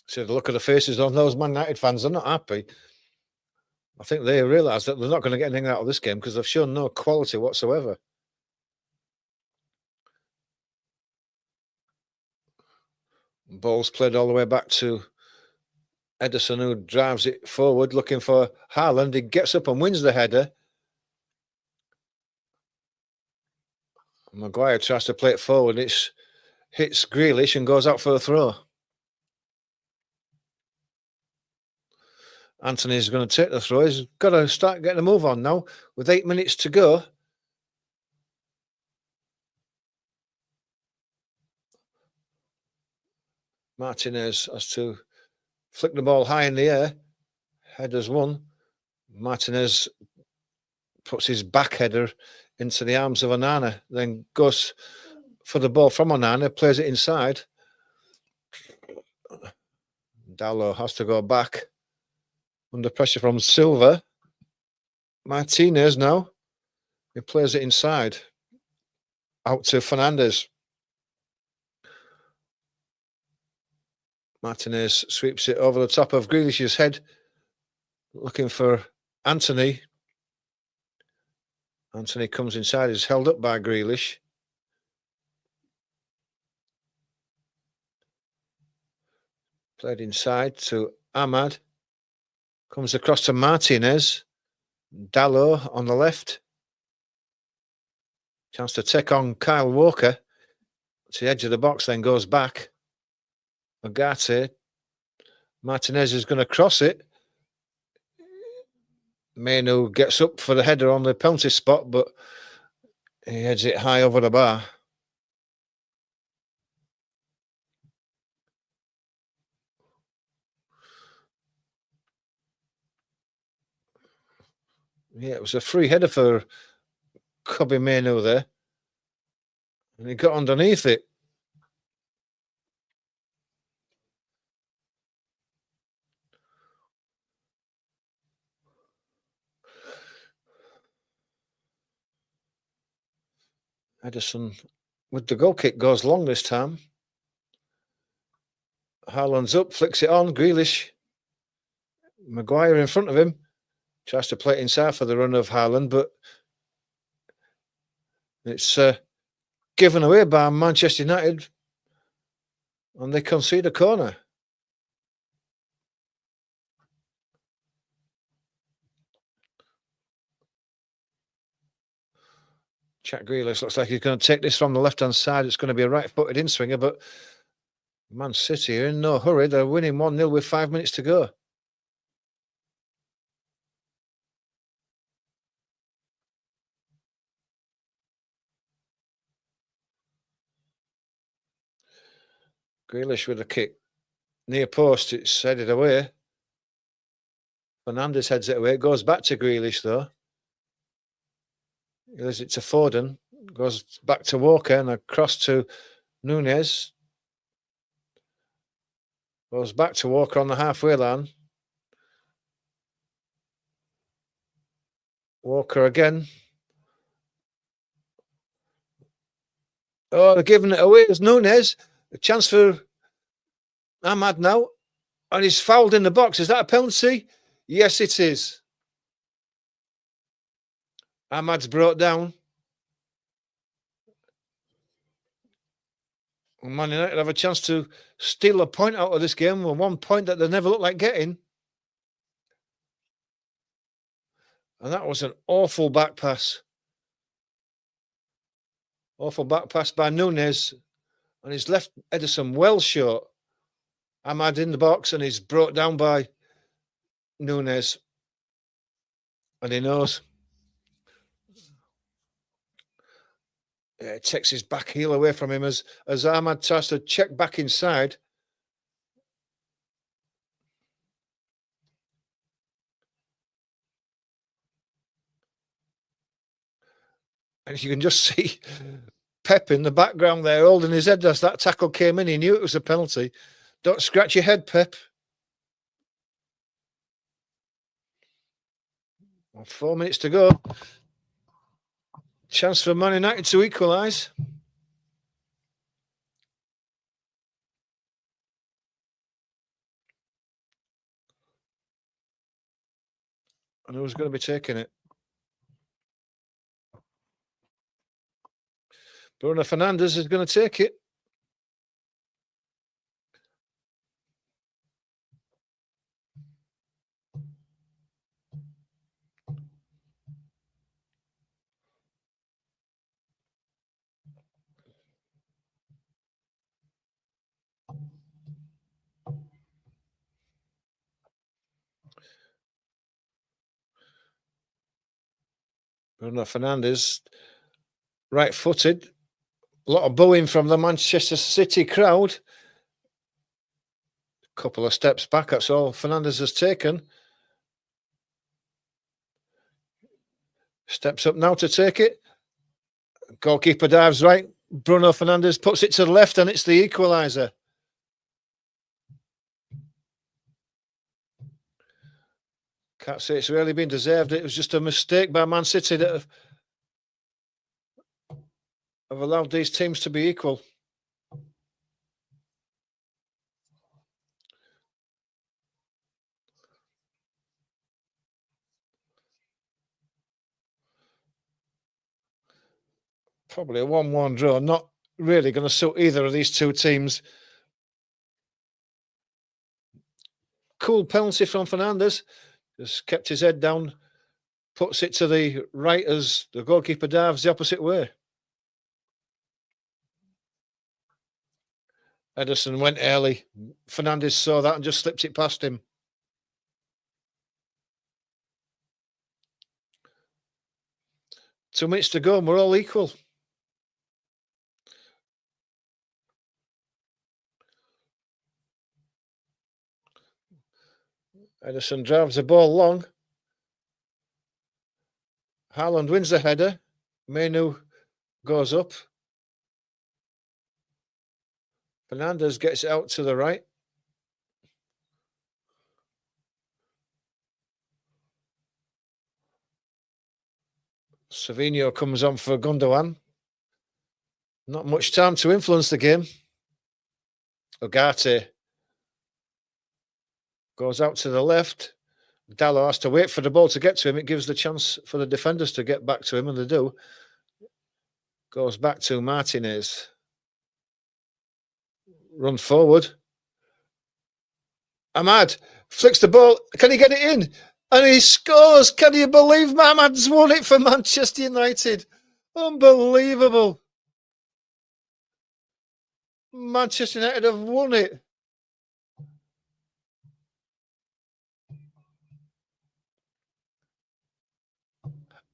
A: See the look of the faces on those Man United fans. They're not happy. I think they realise that they're not going to get anything out of this game because they've shown no quality whatsoever. Ball's played all the way back to Ederson, who drives it forward looking for Haaland. He gets up and wins the header. Maguire tries to play it forward. It hits Grealish and goes out for a throw. Anthony's going to take the throw. He's got to start getting a move on now with 8 minutes to go. Martinez has to flick the ball high in the air. Header's won. Martinez puts his back header into the arms of Onana, then goes for the ball from Onana, plays it inside. Dalot has to go back under pressure from Silva. Martinez now. He plays it inside. Out to Fernandes. Martinez sweeps it over the top of Grealish's head, looking for Anthony. Anthony comes inside, is held up by Grealish. Played inside to Ahmad. Comes across to Martinez. Dalot on the left. Chance to take on Kyle Walker. To the edge of the box, then goes back. Agate. Martinez is going to cross it. Mainoo gets up for the header on the penalty spot, but he heads it high over the bar. Yeah, it was a free header for Kobbie Mainoo there. And he got underneath it. Ederson with the goal kick goes long this time. Haaland's up, flicks it on. Grealish. Maguire in front of him. Tries to play it inside for the run of Haaland, but it's given away by Manchester United. And they concede a corner. Jack Grealish looks like he's going to take this from the left-hand side. It's going to be a right-footed in-swinger, but Man City are in no hurry. They're winning 1-0 with 5 minutes to go. Grealish with a kick. Near post, it's headed away. Fernandes heads it away. It goes back to Grealish, though. He leaves it to Foden. Goes back to Walker and across to Nunez. Goes back to Walker on the halfway line. Walker again. Oh, they're giving it away. There's Nunez. A chance for Ahmad now. And he's fouled in the box. Is that a penalty? Yes, it is. Ahmad's brought down. Man United have a chance to steal a point out of this game, with 1 point that they never looked like getting. And that was an awful back pass. Awful back pass by Nunez. And he's left Ederson well short. Ahmad in the box and he's brought down by Nunez. And he knows. Yeah, it takes his back heel away from him as Ahmad tries to check back inside. And you can just see Pep in the background there holding his head as that tackle came in. He knew it was a penalty. Don't scratch your head, Pep. 4 minutes to go. Chance for Man United to equalise. And who's going to be taking it? Bruno Fernandes is going to take it. Bruno Fernandes, right-footed. A lot of booing from the Manchester City crowd. A couple of steps back, that's all Fernandes has taken. Steps up now to take it. Goalkeeper dives right. Bruno Fernandes puts it to the left, and it's the equaliser. Can't say it's really been deserved. It was just a mistake by Man City that have allowed these teams to be equal. Probably a 1-1 draw. Not really going to suit either of these two teams. Cool penalty from Fernandes. Just kept his head down. Puts it to the right as the goalkeeper dives the opposite way. Ederson went early. Fernandes saw that and just slipped it past him. Two minutes to go and we're all equal. Ederson drives the ball long. Haaland wins the header. Menu goes up. Fernandes gets it out to the right. Savinho comes on for Gundogan. Not much time to influence the game. Ugarte goes out to the left. Dalot has to wait for the ball to get to him. It gives the chance for the defenders to get back to him, and they do. Goes back to Martinez. Run forward. Ahmad flicks the ball. Can he get it in? And he scores. Can you believe Ahmad's won it for Manchester United? Unbelievable. Manchester United have won it.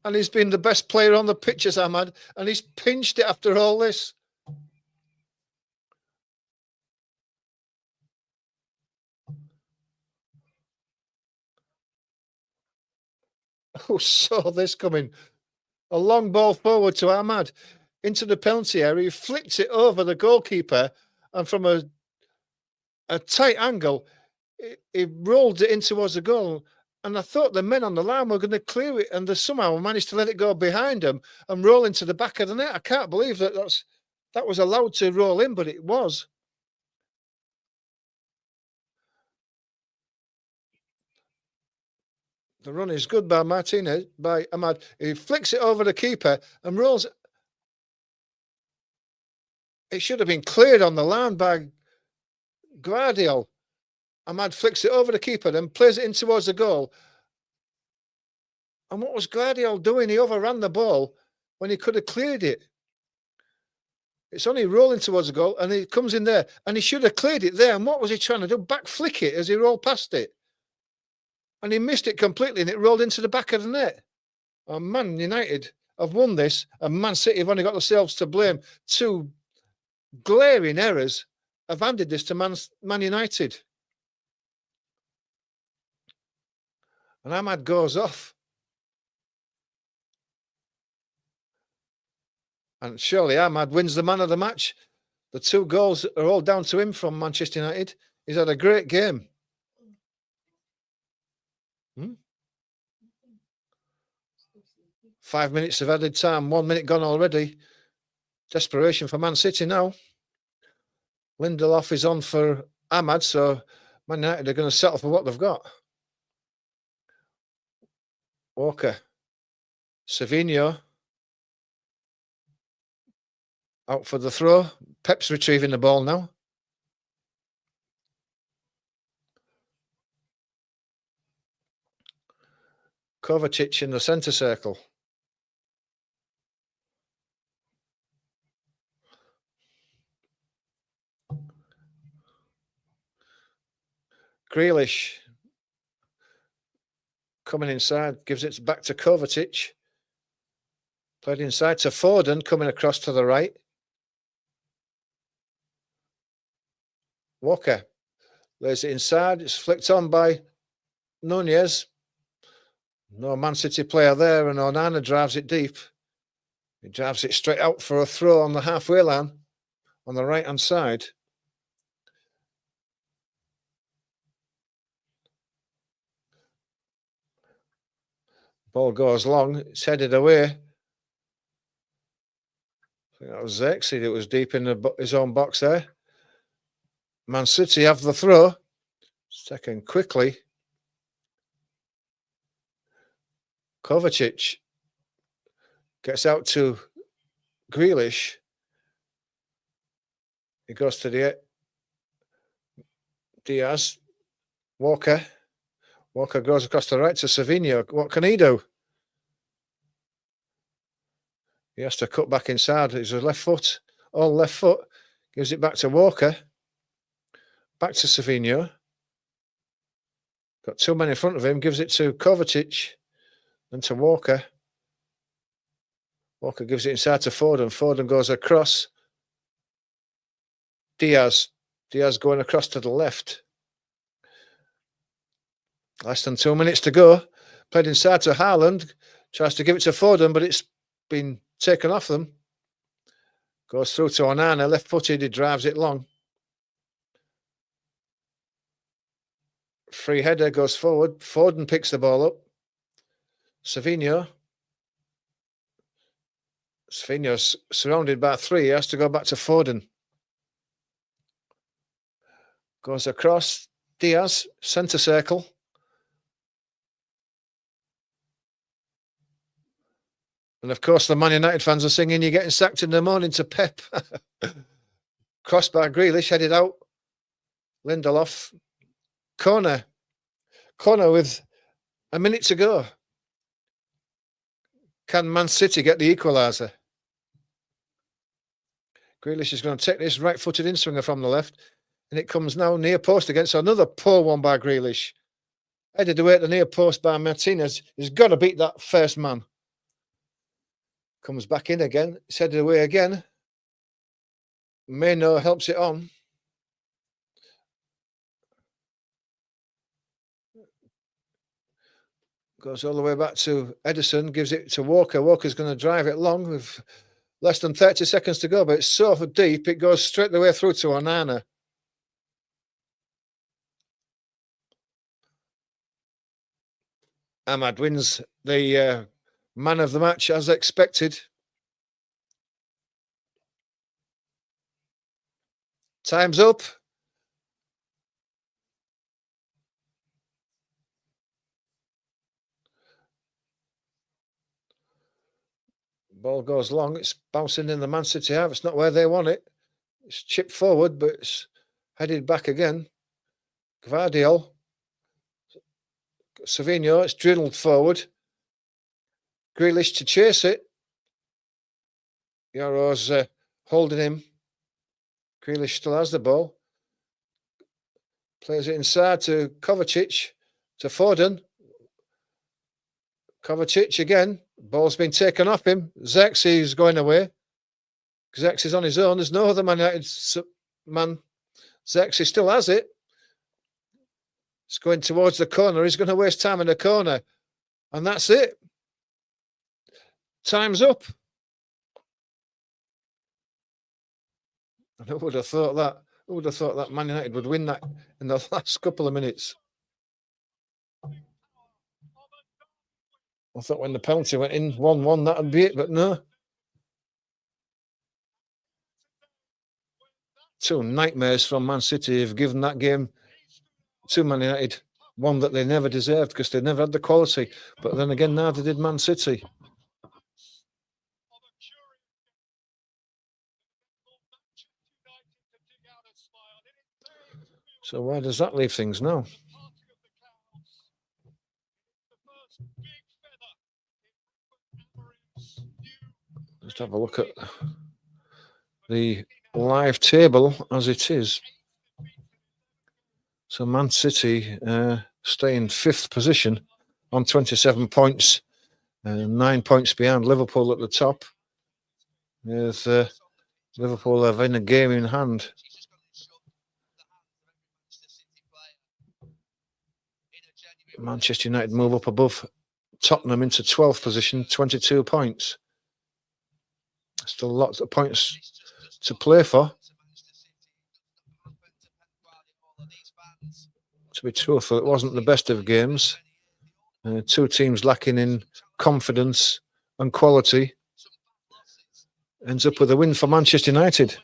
A: And he's been the best player on the pitch, as Ahmad, and he's pinched it after all this. Who saw this coming? A long ball forward to Ahmad into the penalty area. He flicked it over the goalkeeper, and from a tight angle, he rolled it in towards the goal. And I thought the men on the line were going to clear it, and they somehow managed to let it go behind them and roll into the back of the net. I can't believe that was allowed to roll in, but it was. The run is good by Martinez, by Ahmad. He flicks it over the keeper and rolls. It should have been cleared on the line by Guardiola. Ahmad flicks it over the keeper, then plays it in towards the goal. And what was Guardiola doing? He overran the ball when he could have cleared it. It's only rolling towards the goal, and he comes in there, and he should have cleared it there. And what was he trying to do? Back flick it as he rolled past it. And he missed it completely, and it rolled into the back of the net. Oh, Man United have won this, and Man City have only got themselves to blame. Two glaring errors have handed this to Man United. And Ahmad goes off. And surely Ahmad wins the man of the match. The 2 goals are all down to him from Manchester United. He's had a great game. 5 minutes of added time, 1 minute gone already. Desperation for Man City now. Lindelof is on for Ahmad, so Man United are going to settle for what they've got. Walker. Savinho. Out for the throw. Pep's retrieving the ball now. Kovacic in the centre circle. Grealish coming inside, gives it back to Kovacic. Played inside to Foden, coming across to the right. Walker lays it inside. It's flicked on by Nunez. No Man City player there, and Onana drives it deep. He drives it straight out for a throw on the halfway line on the right-hand side. Ball goes long. It's headed away. I think that was Zexi that was deep in his own box there. Man City have the throw. Second quickly. Kovacic gets out to Grealish. He goes to the Diaz. Walker. Walker goes across the right to Savinho. What can he do? He has to cut back inside. He's a left foot. All left foot. Gives it back to Walker. Back to Savinho. Got two men in front of him. Gives it to Kovacic. Then to Walker. Walker gives it inside to Foden. Foden goes across. Diaz. Diaz going across to the left. Less than 2 minutes to go. Played inside to Haaland. Tries to give it to Foden, but it's been taken off them. Goes through to Onana. Left-footed. He drives it long. Free header goes forward. Foden picks the ball up. Savinho. Savinho's surrounded by three. He has to go back to Foden. Goes across. Diaz. Centre circle. And of course, the Man United fans are singing, "You're getting sacked in the morning" to Pep. Crossed by Grealish, headed out. Lindelof. Corner. Corner with a minute to go. Can Man City get the equaliser? Grealish is going to take this right-footed in-swinger from the left. And it comes now near post against another poor one by Grealish. Headed away at the near post by Martinez. He's got to beat that first man. Comes back in again. It's headed away again. Meno helps it on. Goes all the way back to Ederson. Gives it to Walker. Walker's going to drive it long with less than 30 seconds to go. But it's so deep, it goes straight the way through to Onana. Ahmad wins the man of the match as expected. Time's up. Ball goes long. It's bouncing in the Man City half. It's not where they want it. It's chipped forward, but it's headed back again. Gvardiol. Savinho. It's drilled forward. Grealish to chase it. Yoro's holding him. Grealish still has the ball. Plays it inside to Kovacic. To Foden. Kovacic again. Ball's been taken off him. Zexi is going away. Zexi is on his own. There's no other Man United man. Zexi still has it. It's going towards the corner. He's going to waste time in the corner. And that's it. Time's up. And who would have thought that? Who would have thought that Man United would win that in the last couple of minutes? I thought when the penalty went in 1-1, that would be it, but no. Two nightmares from Man City have given that game to Man United. one that they never deserved because they never had the quality. But then again, neither did Man City. So where does that leave things now? Let's have a look at the live table as it is. So Man City stay in 5th position on 27 points, 9 points behind Liverpool at the top. With Liverpool having a game in hand. Manchester United move up above Tottenham into 12th position, 22 points. Still lots of points to play for. To be truthful, it wasn't the best of games. 2 teams lacking in confidence and quality. Ends up with a win for Manchester United.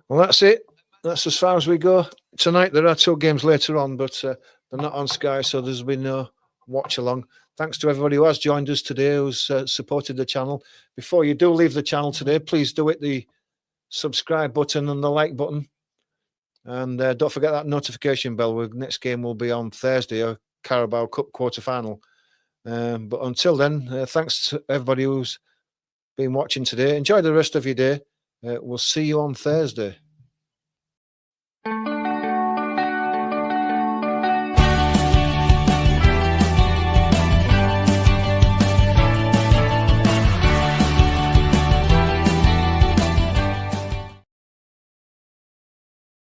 A: Well, that's it. That's as far as we go tonight. There are 2 games later on, but they're not on Sky, so there's been no watch along. Thanks to everybody who has joined us today, who's supported the channel. Before you do leave the channel today, please do hit the subscribe button and the like button. And don't forget that notification bell. The next game will be on Thursday, a Carabao Cup quarter-final. But until then, thanks to everybody who's been watching today. Enjoy the rest of your day. We'll see you on Thursday.